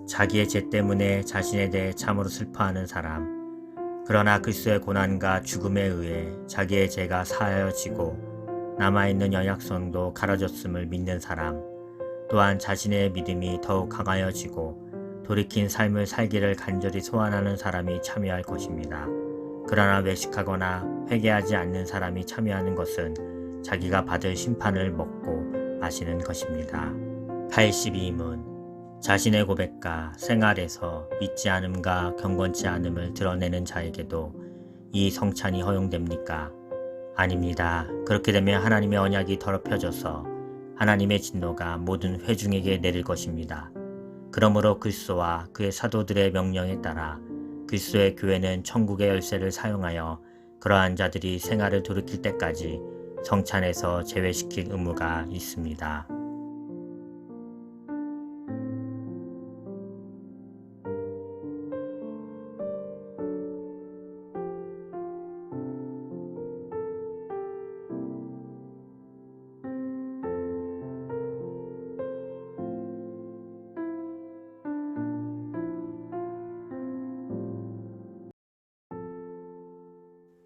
자기의 죄 때문에 자신에 대해 참으로 슬퍼하는 사람. 그러나 그리스도의 고난과 죽음에 의해 자기의 죄가 사하여지고 남아있는 연약성도 갈아졌음을 믿는 사람. 또한 자신의 믿음이 더욱 강하여지고 돌이킨 삶을 살기를 간절히 소원하는 사람이 참여할 것입니다. 그러나 외식하거나 회개하지 않는 사람이 참여하는 것은 자기가 받을 심판을 먹고 마시는 것입니다. 82문 자신의 고백과 생활에서 믿지 않음과 경건치 않음을 드러내는 자에게도 이 성찬이 허용됩니까? 아닙니다. 그렇게 되면 하나님의 언약이 더럽혀져서 하나님의 진노가 모든 회중에게 내릴 것입니다. 그러므로 그리스도와 그의 사도들의 명령에 따라 그리스도의 교회는 천국의 열쇠를 사용하여 그러한 자들이 생활을 돌이킬 때까지 성찬에서 제외시킬 의무가 있습니다.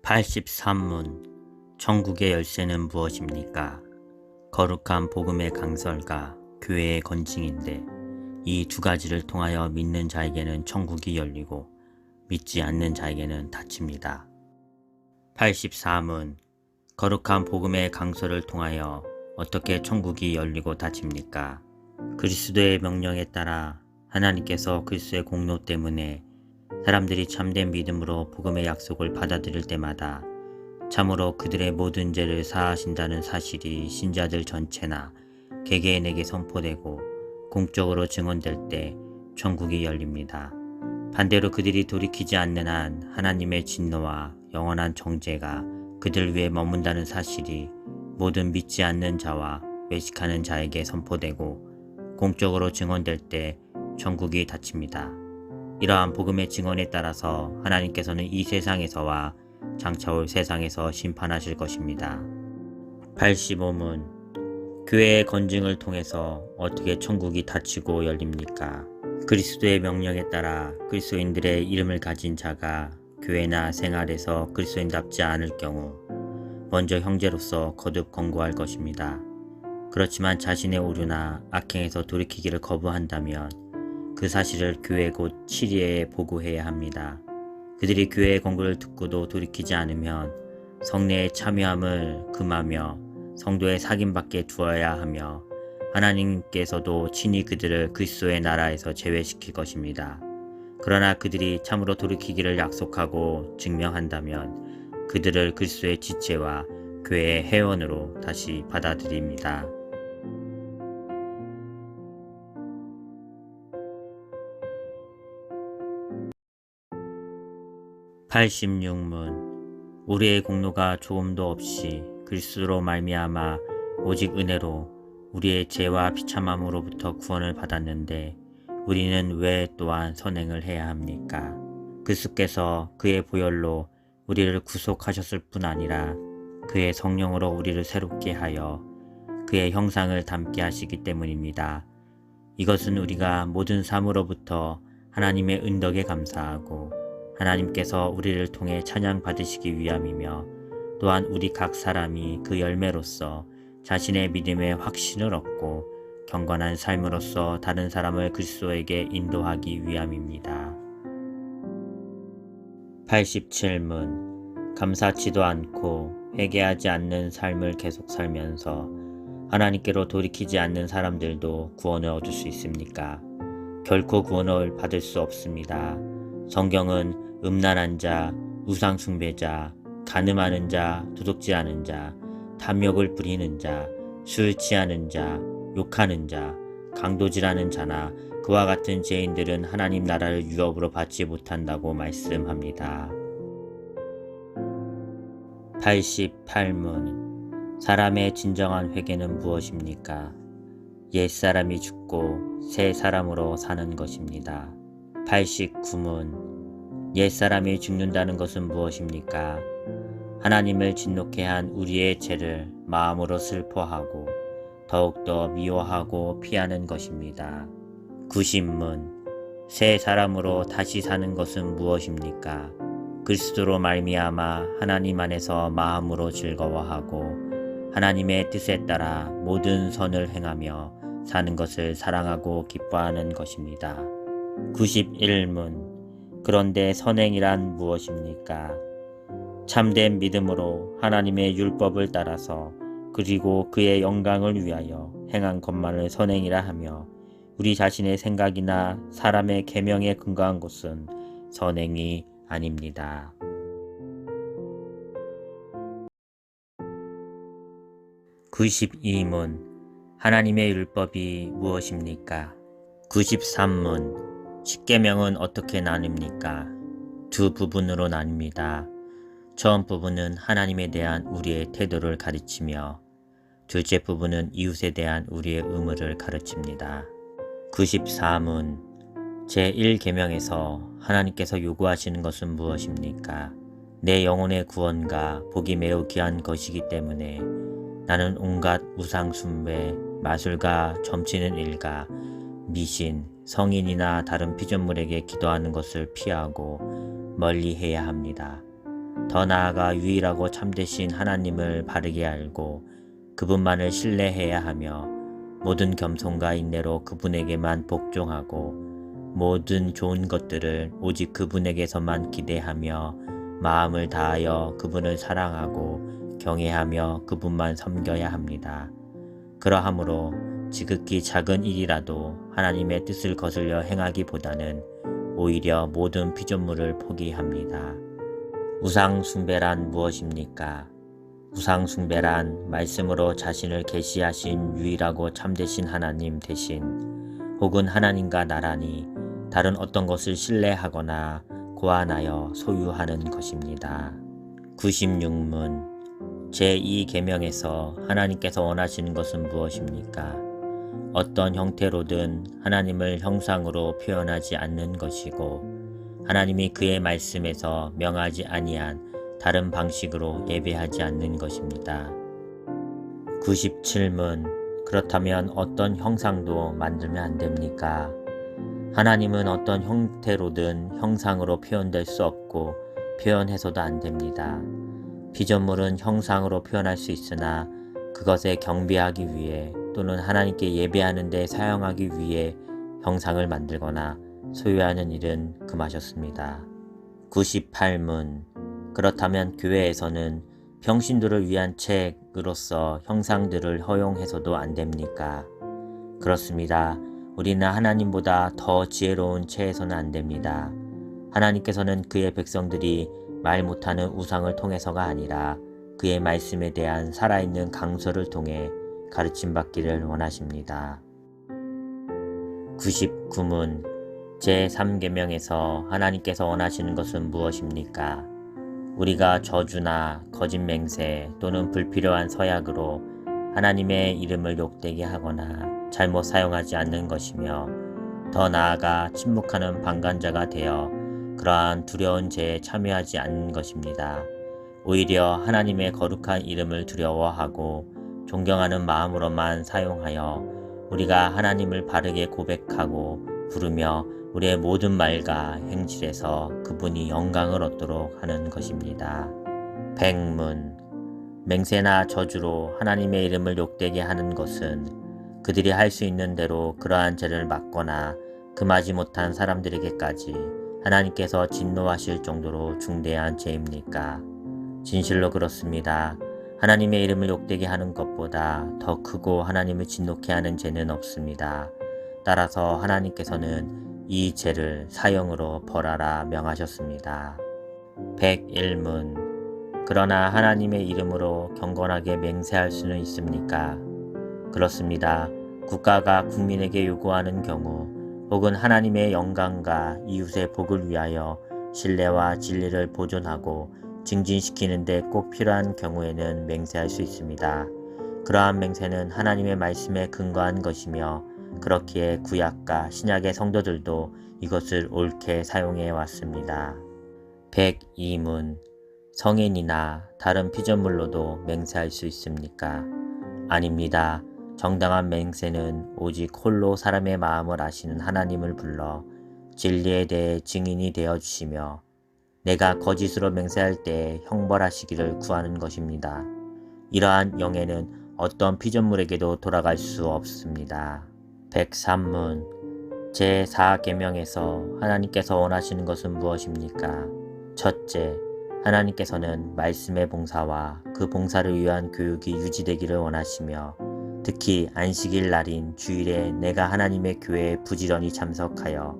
(83문) 천국의 열쇠는 무엇입니까? 거룩한 복음의 강설과 교회의 건징인데 이 두 가지를 통하여 믿는 자에게는 천국이 열리고 믿지 않는 자에게는 닫힙니다. 84문 거룩한 복음의 강설을 통하여 어떻게 천국이 열리고 닫힙니까? 그리스도의 명령에 따라 하나님께서 그리스도의 공로 때문에 사람들이 참된 믿음으로 복음의 약속을 받아들일 때마다 참으로 그들의 모든 죄를 사하신다는 사실이 신자들 전체나 개개인에게 선포되고 공적으로 증언될 때 천국이 열립니다. 반대로 그들이 돌이키지 않는 한 하나님의 진노와 영원한 정죄가 그들 위에 머문다는 사실이 모든 믿지 않는 자와 외식하는 자에게 선포되고 공적으로 증언될 때 천국이 닫힙니다. 이러한 복음의 증언에 따라서 하나님께서는 이 세상에서와 장차올 세상에서 심판하실 것입니다. 85문 교회의 건증을 통해서 어떻게 천국이 닫히고 열립니까? 그리스도의 명령에 따라 그리스도인들의 이름을 가진 자가 교회나 생활에서 그리스도인답지 않을 경우 먼저 형제로서 거듭 권고할 것입니다. 그렇지만 자신의 오류나 악행에서 돌이키기를 거부한다면 그 사실을 교회 곧 치리에 보고해야 합니다. 그들이 교회의 권고를 듣고도 돌이키지 않으면 성례에 참여함을 금하며 성도의 사귐밖에 두어야 하며 하나님께서도 친히 그들을 그리스도의 나라에서 제외시킬 것입니다. 그러나 그들이 참으로 돌이키기를 약속하고 증명한다면 그들을 그리스도의 지체와 교회의 회원으로 다시 받아들입니다. 86문 우리의 공로가 조금도 없이 그리스도로 말미암아 오직 은혜로 우리의 죄와 비참함으로부터 구원을 받았는데 우리는 왜 또한 선행을 해야 합니까? 그리스도께서 그의 보혈로 우리를 구속하셨을 뿐 아니라 그의 성령으로 우리를 새롭게 하여 그의 형상을 닮게 하시기 때문입니다. 이것은 우리가 모든 삶으로부터 하나님의 은덕에 감사하고 하나님께서 우리를 통해 찬양 받으시기 위함이며 또한 우리 각 사람이 그 열매로서 자신의 믿음의 확신을 얻고 경건한 삶으로서 다른 사람을 그리스도에게 인도하기 위함입니다. 87문 감사치도 않고 회개하지 않는 삶을 계속 살면서 하나님께로 돌이키지 않는 사람들도 구원을 얻을 수 있습니까? 결코 구원을 받을 수 없습니다. 성경은 음란한 자, 우상 숭배자, 간음하는 자, 도둑질하는 자, 탐욕을 부리는 자, 술 취하는 자, 욕하는 자, 강도질하는 자나 그와 같은 죄인들은 하나님 나라를 유업으로 받지 못한다고 말씀합니다. 88문 사람의 진정한 회개는 무엇입니까? 옛사람이 죽고 새 사람으로 사는 것입니다. 89문 옛사람이 죽는다는 것은 무엇입니까? 하나님을 진노케 한 우리의 죄를 마음으로 슬퍼하고 더욱더 미워하고 피하는 것입니다. 90문 새 사람으로 다시 사는 것은 무엇입니까? 그리스도로 말미암아 하나님 안에서 마음으로 즐거워하고 하나님의 뜻에 따라 모든 선을 행하며 사는 것을 사랑하고 기뻐하는 것입니다. 91문 그런데 선행이란 무엇입니까? 참된 믿음으로 하나님의 율법을 따라서 그리고 그의 영광을 위하여 행한 것만을 선행이라 하며 우리 자신의 생각이나 사람의 계명에 근거한 것은 선행이 아닙니다. 92문 하나님의 율법이 무엇입니까? 93문 십계명은 어떻게 나뉩니까? 두 부분으로 나뉩니다. 처음 부분은 하나님에 대한 우리의 태도를 가르치며 둘째 부분은 이웃에 대한 우리의 의무를 가르칩니다. 94문 제1계명에서 하나님께서 요구하시는 것은 무엇입니까? 내 영혼의 구원과 복이 매우 귀한 것이기 때문에 나는 온갖 우상 숭배, 마술과 점치는 일과 미신, 성인이나 다른 피조물에게 기도하는 것을 피하고 멀리 해야 합니다. 더 나아가 유일하고 참되신 하나님을 바르게 알고 그분만을 신뢰해야 하며 모든 겸손과 인내로 그분에게만 복종하고 모든 좋은 것들을 오직 그분에게서만 기대하며 마음을 다하여 그분을 사랑하고 경외하며 그분만 섬겨야 합니다. 그러하므로 지극히 작은 일이라도 하나님의 뜻을 거슬려 행하기보다는 오히려 모든 피조물을 포기합니다. 우상 숭배란 무엇입니까? 우상 숭배란 말씀으로 자신을 계시하신 유일하고 참되신 하나님 대신 혹은 하나님과 나란히 다른 어떤 것을 신뢰하거나 고안하여 소유하는 것입니다. 96문 제2계명에서 하나님께서 원하시는 것은 무엇입니까? 어떤 형태로든 하나님을 형상으로 표현하지 않는 것이고 하나님이 그의 말씀에서 명하지 아니한 다른 방식으로 예배하지 않는 것입니다. 97문 그렇다면 어떤 형상도 만들면 안 됩니까? 하나님은 어떤 형태로든 형상으로 표현될 수 없고 표현해서도 안 됩니다. 피조물은 형상으로 표현할 수 있으나 그것에 경배하기 위해 또는 하나님께 예배하는 데 사용하기 위해 형상을 만들거나 소유하는 일은 금하셨습니다. 98문 그렇다면 교회에서는 평신도를 위한 책으로서 형상들을 허용해서도 안 됩니까? 그렇습니다. 우리는 하나님보다 더 지혜로운 체에서는 안 됩니다. 하나님께서는 그의 백성들이 말 못하는 우상을 통해서가 아니라 그의 말씀에 대한 살아있는 강서를 통해 가르침 받기를 원하십니다. 99문 제3계명에서 하나님께서 원하시는 것은 무엇입니까? 우리가 저주나 거짓 맹세 또는 불필요한 서약으로 하나님의 이름을 욕되게 하거나 잘못 사용하지 않는 것이며 더 나아가 침묵하는 방관자가 되어 그러한 두려운 죄에 참여하지 않는 것입니다. 오히려 하나님의 거룩한 이름을 두려워하고 존경하는 마음으로만 사용하여 우리가 하나님을 바르게 고백하고 부르며 우리의 모든 말과 행실에서 그분이 영광을 얻도록 하는 것입니다. 100문 맹세나 저주로 하나님의 이름을 욕되게 하는 것은 그들이 할 수 있는 대로 그러한 죄를 막거나 금하지 못한 사람들에게까지 하나님께서 진노하실 정도로 중대한 죄입니까? 진실로 그렇습니다. 하나님의 이름을 욕되게 하는 것보다 더 크고 하나님을 진노케 하는 죄는 없습니다. 따라서 하나님께서는 이 죄를 사형으로 벌하라 명하셨습니다. 101문. 그러나 하나님의 이름으로 경건하게 맹세할 수는 있습니까? 그렇습니다. 국가가 국민에게 요구하는 경우 혹은 하나님의 영광과 이웃의 복을 위하여 신뢰와 진리를 보존하고 증진시키는 데 꼭 필요한 경우에는 맹세할 수 있습니다. 그러한 맹세는 하나님의 말씀에 근거한 것이며 그렇기에 구약과 신약의 성도들도 이것을 옳게 사용해 왔습니다. 102문. 성인이나 다른 피조물로도 맹세할 수 있습니까? 아닙니다. 정당한 맹세는 오직 홀로 사람의 마음을 아시는 하나님을 불러 진리에 대해 증인이 되어 주시며 내가 거짓으로 맹세할 때 형벌하시기를 구하는 것입니다. 이러한 영예는 어떤 피조물에게도 돌아갈 수 없습니다. 103문. 제4계명에서 하나님께서 원하시는 것은 무엇입니까? 첫째, 하나님께서는 말씀의 봉사와 그 봉사를 위한 교육이 유지되기를 원하시며 특히 안식일 날인 주일에 내가 하나님의 교회에 부지런히 참석하여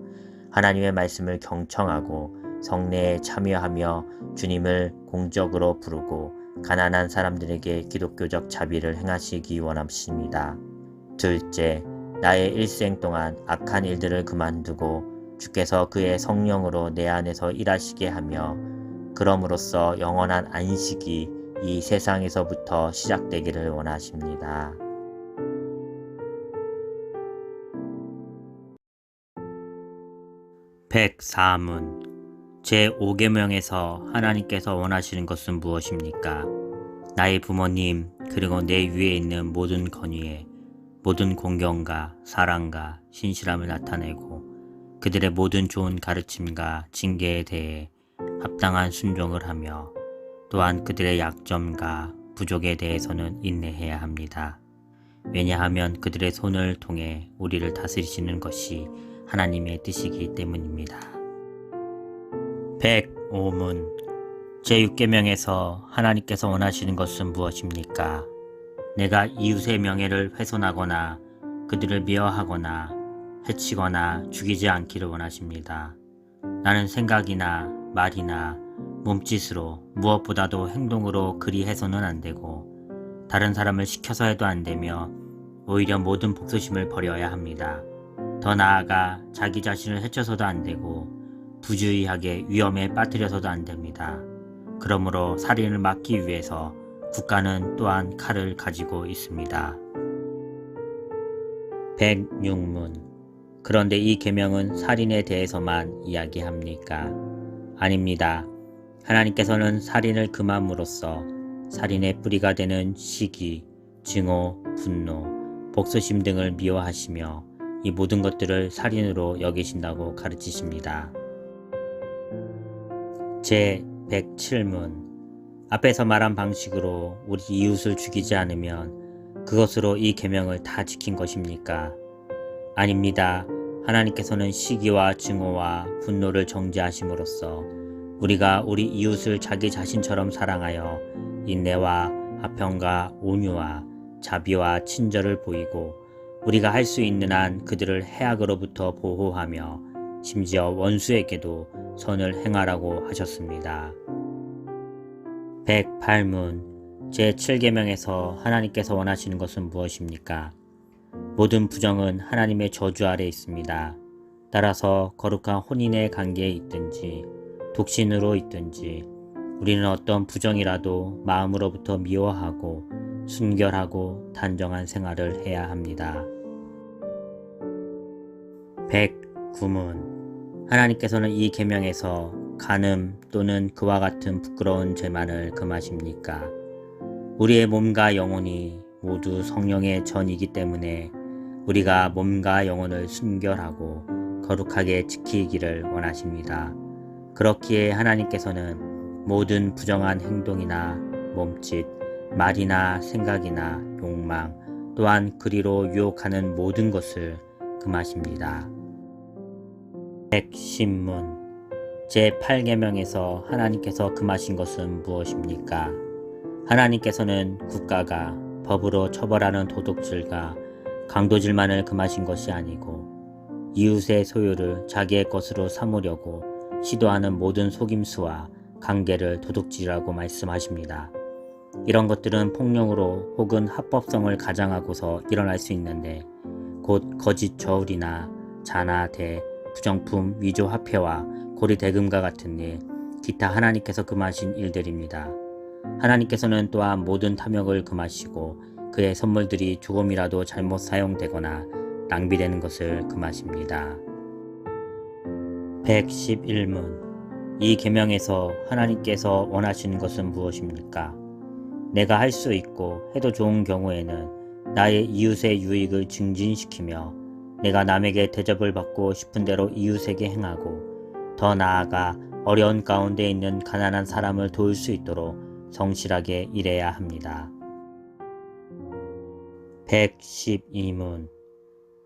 하나님의 말씀을 경청하고 성례에 참여하며 주님을 공적으로 부르고 가난한 사람들에게 기독교적 자비를 행하시기 원하십니다. 둘째, 나의 일생 동안 악한 일들을 그만두고 주께서 그의 성령으로 내 안에서 일하시게 하며 그럼으로써 영원한 안식이 이 세상에서부터 시작되기를 원하십니다. 104문. 제5계명에서 하나님께서 원하시는 것은 무엇입니까? 나의 부모님 그리고 내 위에 있는 모든 권위에 모든 공경과 사랑과 신실함을 나타내고 그들의 모든 좋은 가르침과 징계에 대해 합당한 순종을 하며 또한 그들의 약점과 부족에 대해서는 인내해야 합니다. 왜냐하면 그들의 손을 통해 우리를 다스리시는 것이 하나님의 뜻이기 때문입니다. 105문. 제6계명에서 하나님께서 원하시는 것은 무엇입니까? 내가 이웃의 명예를 훼손하거나 그들을 미워하거나 해치거나 죽이지 않기를 원하십니다. 나는 생각이나 말이나 몸짓으로 무엇보다도 행동으로 그리 해서는 안 되고 다른 사람을 시켜서 해도 안 되며 오히려 모든 복수심을 버려야 합니다. 더 나아가 자기 자신을 해쳐서도 안 되고 부주의하게 위험에 빠뜨려서도 안 됩니다. 그러므로 살인을 막기 위해서 국가는 또한 칼을 가지고 있습니다. 106문. 그런데 이 계명은 살인에 대해서만 이야기합니까? 아닙니다. 하나님께서는 살인을 금함으로써 살인의 뿌리가 되는 시기, 증오, 분노, 복수심 등을 미워하시며 이 모든 것들을 살인으로 여기신다고 가르치십니다. 제107문. 앞에서 말한 방식으로 우리 이웃을 죽이지 않으면 그것으로 이 계명을 다 지킨 것입니까? 아닙니다. 하나님께서는 시기와 증오와 분노를 정죄하심으로써 우리가 우리 이웃을 자기 자신처럼 사랑하여 인내와 화평과 온유와 자비와 친절을 보이고 우리가 할 수 있는 한 그들을 해악으로부터 보호하며 심지어 원수에게도 선을 행하라고 하셨습니다. 108문. 제7계명에서 하나님께서 원하시는 것은 무엇입니까? 모든 부정은 하나님의 저주 아래 있습니다. 따라서 거룩한 혼인의 관계에 있든지 독신으로 있든지 우리는 어떤 부정이라도 마음으로부터 미워하고 순결하고 단정한 생활을 해야 합니다. 109문. 하나님께서는 이 계명에서 간음 또는 그와 같은 부끄러운 죄만을 금하십니까? 우리의 몸과 영혼이 모두 성령의 전이기 때문에 우리가 몸과 영혼을 순결하고 거룩하게 지키기를 원하십니다. 그렇기에 하나님께서는 모든 부정한 행동이나 몸짓, 말이나 생각이나 욕망 또한 그리로 유혹하는 모든 것을 금하십니다. 110문. 제8계명에서 하나님께서 금하신 것은 무엇입니까? 하나님께서는 국가가 법으로 처벌하는 도둑질과 강도질만을 금하신 것이 아니고 이웃의 소유를 자기의 것으로 삼으려고 시도하는 모든 속임수와 관계를 도둑질이라고 말씀하십니다. 이런 것들은 폭력으로 혹은 합법성을 가장하고서 일어날 수 있는데 곧 거짓 저울이나 자나 대, 부정품 위조 화폐와 고리 대금과 같은 일, 기타 하나님께서 금하신 일들입니다. 하나님께서는 또한 모든 탐욕을 금하시고 그의 선물들이 조금이라도 잘못 사용되거나 낭비되는 것을 금하십니다. 111문 이 계명에서 하나님께서 원하시는 것은 무엇입니까? 내가 할 수 있고 해도 좋은 경우에는 나의 이웃의 유익을 증진시키며 내가 남에게 대접을 받고 싶은 대로 이웃에게 행하고 더 나아가 어려운 가운데 있는 가난한 사람을 도울 수 있도록 성실하게 일해야 합니다. 112문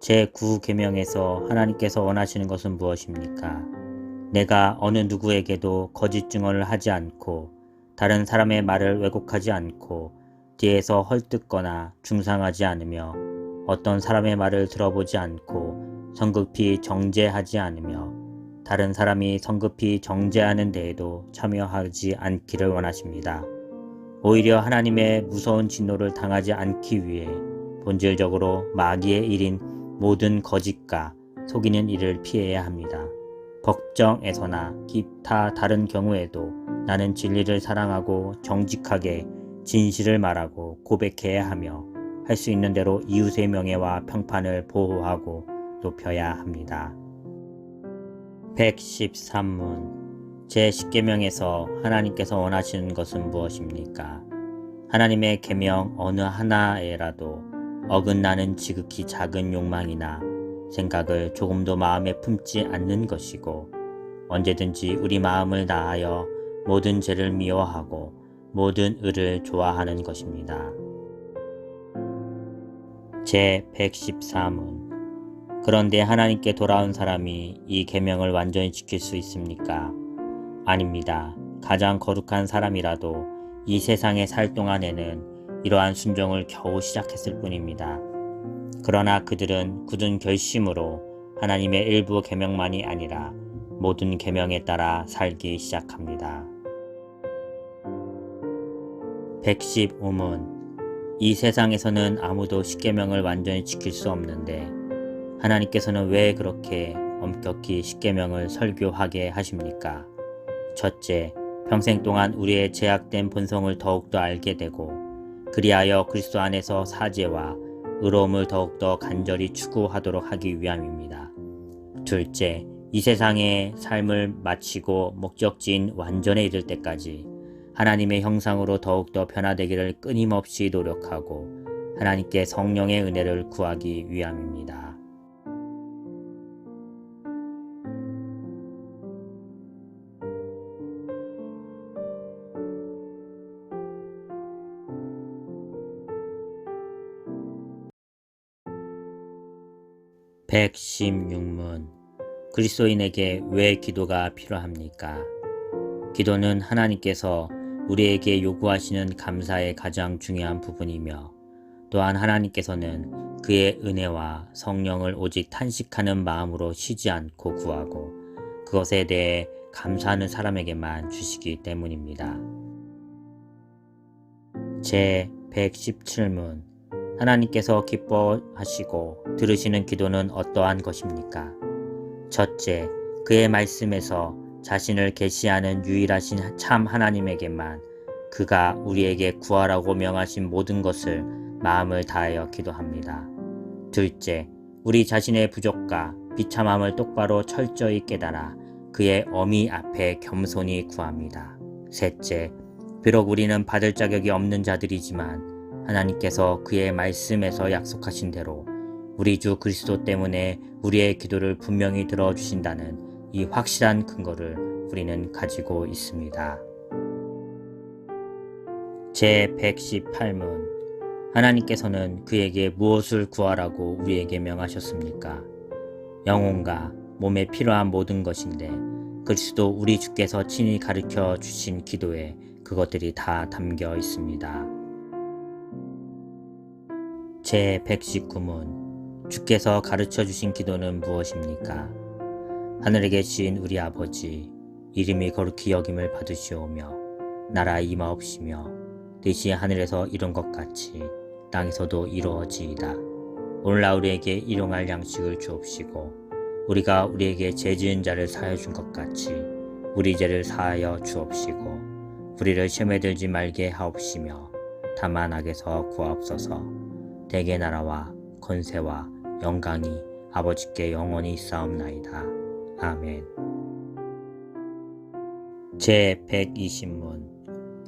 제9계명에서 하나님께서 원하시는 것은 무엇입니까? 내가 어느 누구에게도 거짓 증언을 하지 않고 다른 사람의 말을 왜곡하지 않고 뒤에서 헐뜯거나 중상하지 않으며 어떤 사람의 말을 들어보지 않고 성급히 정죄하지 않으며 다른 사람이 성급히 정죄하는 데에도 참여하지 않기를 원하십니다. 오히려 하나님의 무서운 진노를 당하지 않기 위해 본질적으로 마귀의 일인 모든 거짓과 속이는 일을 피해야 합니다. 법정에서나 기타 다른 경우에도 나는 진리를 사랑하고 정직하게 진실을 말하고 고백해야 하며 할 수 있는 대로 이웃의 명예와 평판을 보호하고 높여야 합니다. 113문 제10계명에서 하나님께서 원하시는 것은 무엇입니까? 하나님의 계명 어느 하나에라도 어긋나는 지극히 작은 욕망이나 생각을 조금도 마음에 품지 않는 것이고 언제든지 우리 마음을 다하여 모든 죄를 미워하고 모든 의를 좋아하는 것입니다. 제114문 그런데 하나님께 돌아온 사람이 이 계명을 완전히 지킬 수 있습니까? 아닙니다. 가장 거룩한 사람이라도 이 세상에 살 동안에는 이러한 순종을 겨우 시작했을 뿐입니다. 그러나 그들은 굳은 결심으로 하나님의 일부 계명만이 아니라 모든 계명에 따라 살기 시작합니다. 115문 이 세상에서는 아무도 10계명을 완전히 지킬 수 없는데 하나님께서는 왜 그렇게 엄격히 10계명을 설교하게 하십니까? 첫째, 평생 동안 우리의 제약된 본성을 더욱더 알게 되고 그리하여 그리스도 안에서 사죄와 의로움을 더욱더 간절히 추구하도록 하기 위함입니다. 둘째, 이 세상의 삶을 마치고 목적지인 완전에 이를 때까지 하나님의 형상으로 더욱더 변화되기를 끊임없이 노력하고 하나님께 성령의 은혜를 구하기 위함입니다. (116문) 그리스도인에게 왜 기도가 필요합니까? 기도는 하나님께서 우리에게 요구하시는 감사의 가장 중요한 부분이며 또한 하나님께서는 그의 은혜와 성령을 오직 탄식하는 마음으로 쉬지 않고 구하고 그것에 대해 감사하는 사람에게만 주시기 때문입니다. 제117문 하나님께서 기뻐하시고 들으시는 기도는 어떠한 것입니까? 첫째, 그의 말씀에서 자신을 계시하는 유일하신 참 하나님에게만 그가 우리에게 구하라고 명하신 모든 것을 마음을 다하여 기도합니다. 둘째, 우리 자신의 부족과 비참함을 똑바로 철저히 깨달아 그의 어미 앞에 겸손히 구합니다. 셋째, 비록 우리는 받을 자격이 없는 자들이지만 하나님께서 그의 말씀에서 약속하신 대로 우리 주 그리스도 때문에 우리의 기도를 분명히 들어주신다는 이 확실한 근거를 우리는 가지고 있습니다. 제118문 하나님께서는 그에게 무엇을 구하라고 우리에게 명하셨습니까? 영혼과 몸에 필요한 모든 것인데 그리스도 우리 주께서 친히 가르쳐 주신 기도에 그것들이 다 담겨 있습니다. 제119문 주께서 가르쳐 주신 기도는 무엇입니까? 하늘에 계신 우리 아버지, 이름이 거룩히 여김을 받으시오며 나라 임하옵시며 뜻이 하늘에서 이룬 것 같이 땅에서도 이루어지이다. 오늘날 우리에게 일용할 양식을 주옵시고 우리가 우리에게 죄 지은 자를 사하여 준 것 같이 우리 죄를 사하여 주옵시고 우리를 시험에 들지 말게 하옵시며 다만 악에서 구하옵소서. 대개 나라와 권세와 영광이 아버지께 영원히 있사옵나이다. 아멘. 제120문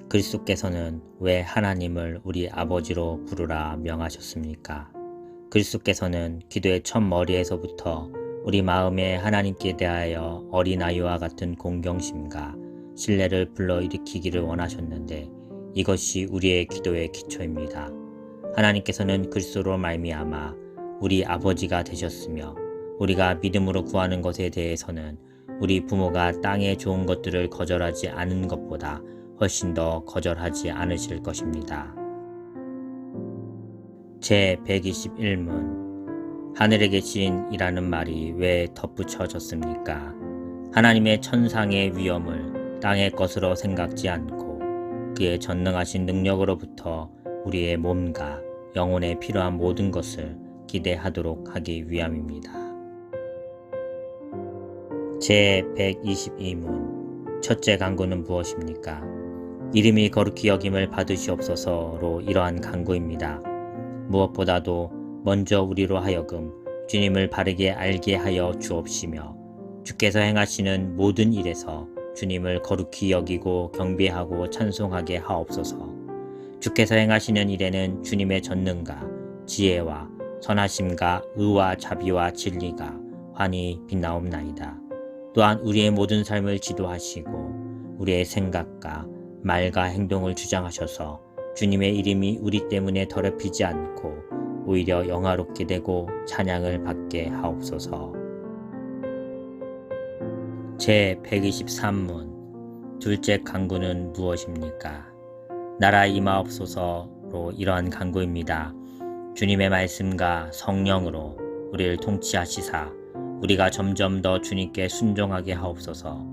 그리스도께서는 왜 하나님을 우리 아버지로 부르라 명하셨습니까? 그리스도께서는 기도의 첫 머리에서부터 우리 마음에 하나님께 대하여 어린아이와 같은 공경심과 신뢰를 불러일으키기를 원하셨는데 이것이 우리의 기도의 기초입니다. 하나님께서는 그리스도로 말미암아 우리 아버지가 되셨으며 우리가 믿음으로 구하는 것에 대해서는 우리 부모가 땅의 좋은 것들을 거절하지 않은 것보다 훨씬 더 거절하지 않으실 것입니다. 제121문 하늘에 계신 이라는 말이 왜 덧붙여졌습니까? 하나님의 천상의 위엄을 땅의 것으로 생각지 않고 그의 전능하신 능력으로부터 우리의 몸과 영혼에 필요한 모든 것을 기대하도록 하기 위함입니다. 제122문 첫째 간구는 무엇입니까? 이름이 거룩히 여김을 받으시옵소서로 이러한 간구입니다. 무엇보다도 먼저 우리로 하여금 주님을 바르게 알게 하여 주옵시며 주께서 행하시는 모든 일에서 주님을 거룩히 여기고 경배하고 찬송하게 하옵소서. 주께서 행하시는 일에는 주님의 전능과 지혜와 선하심과 의와 자비와 진리가 환히 빛나옵나이다. 또한 우리의 모든 삶을 지도하시고 우리의 생각과 말과 행동을 주장하셔서 주님의 이름이 우리 때문에 더럽히지 않고 오히려 영화롭게 되고 찬양을 받게 하옵소서. 제123문 둘째 간구는 무엇입니까? 나라 임하옵소서로 이러한 간구입니다. 주님의 말씀과 성령으로 우리를 통치하시사 우리가 점점 더 주님께 순종하게 하옵소서.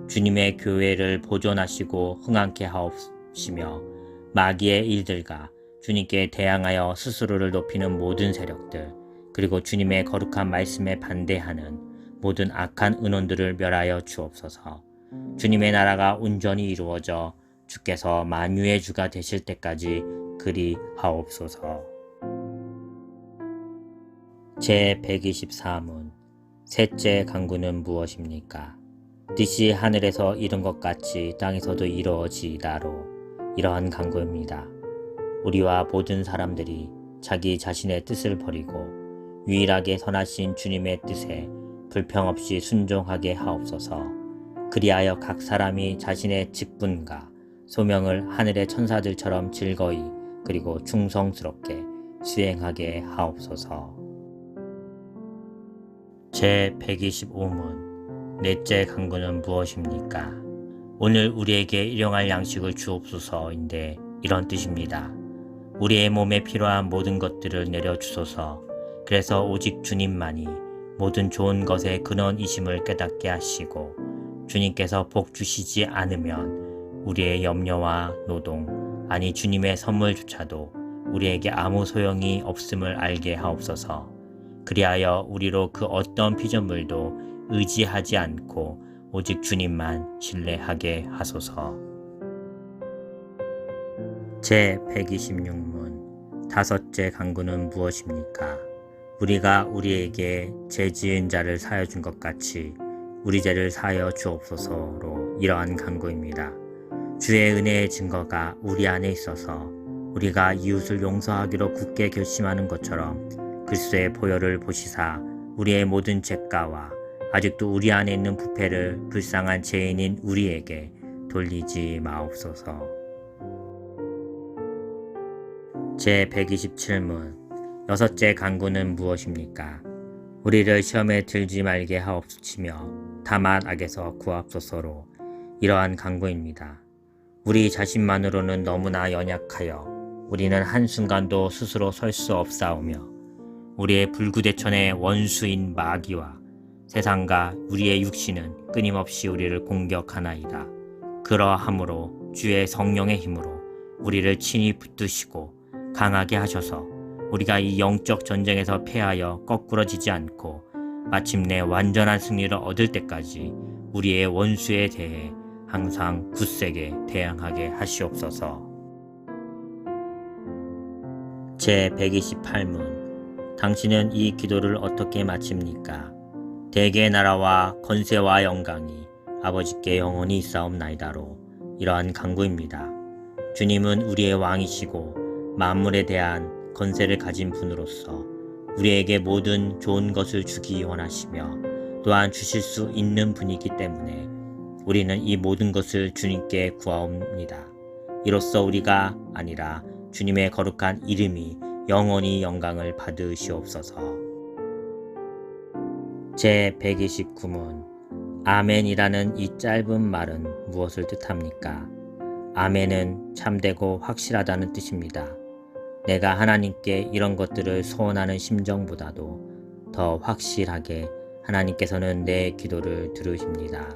주님의 교회를 보존하시고 흥하게 하옵시며 마귀의 일들과 주님께 대항하여 스스로를 높이는 모든 세력들 그리고 주님의 거룩한 말씀에 반대하는 모든 악한 의논들을 멸하여 주옵소서. 주님의 나라가 온전히 이루어져 주께서 만유의 주가 되실 때까지 그리 하옵소서. 제124문 셋째 간구는 무엇입니까? 뜻이 하늘에서 이룬 것 같이 땅에서도 이루어지이다로 이러한 간구입니다. 우리와 모든 사람들이 자기 자신의 뜻을 버리고 유일하게 선하신 주님의 뜻에 불평 없이 순종하게 하옵소서. 그리하여 각 사람이 자신의 직분과 소명을 하늘의 천사들처럼 즐거이 그리고 충성스럽게 수행하게 하옵소서. 제125문 넷째 간구는 무엇입니까? 오늘 우리에게 일용할 양식을 주옵소서인데 이런 뜻입니다. 우리의 몸에 필요한 모든 것들을 내려주소서. 그래서 오직 주님만이 모든 좋은 것의 근원이심을 깨닫게 하시고 주님께서 복 주시지 않으면 우리의 염려와 노동 아니 주님의 선물조차도 우리에게 아무 소용이 없음을 알게 하옵소서. 그리하여 우리로 그 어떤 피조물도 의지하지 않고 오직 주님만 신뢰하게 하소서. 제126문 다섯째 간구는 무엇입니까? 우리가 우리에게 죄 지은 자를 사하여 준 것 같이 우리 죄를 사하여 주옵소서로 이러한 간구입니다. 주의 은혜의 증거가 우리 안에 있어서 우리가 이웃을 용서하기로 굳게 결심하는 것처럼 그리스도의 보혈을 보시사 우리의 모든 죄가와 아직도 우리 안에 있는 부패를 불쌍한 죄인인 우리에게 돌리지 마옵소서. 제127문 여섯째 간구는 무엇입니까? 우리를 시험에 들지 말게 하옵시며 다만 악에서 구하옵소서로 이러한 간구입니다. 우리 자신만으로는 너무나 연약하여 우리는 한순간도 스스로 설 수 없사오며 우리의 불구대천의 원수인 마귀와 세상과 우리의 육신은 끊임없이 우리를 공격하나이다. 그러하므로 주의 성령의 힘으로 우리를 친히 붙드시고 강하게 하셔서 우리가 이 영적 전쟁에서 패하여 거꾸러지지 않고 마침내 완전한 승리를 얻을 때까지 우리의 원수에 대해 항상 굳세게 대항하게 하시옵소서. 제128문. 당신은 이 기도를 어떻게 마칩니까? 대개의 나라와 건세와 영광이 아버지께 영원히 있사옵나이다로 이러한 간구입니다. 주님은 우리의 왕이시고 만물에 대한 건세를 가진 분으로서 우리에게 모든 좋은 것을 주기 원하시며 또한 주실 수 있는 분이기 때문에 우리는 이 모든 것을 주님께 구하옵니다. 이로써 우리가 아니라 주님의 거룩한 이름이 영원히 영광을 받으시옵소서. 제129문. 아멘이라는 이 짧은 말은 무엇을 뜻합니까? 아멘은 참되고 확실하다는 뜻입니다. 내가 하나님께 이런 것들을 소원하는 심정보다도 더 확실하게 하나님께서는 내 기도를 들으십니다.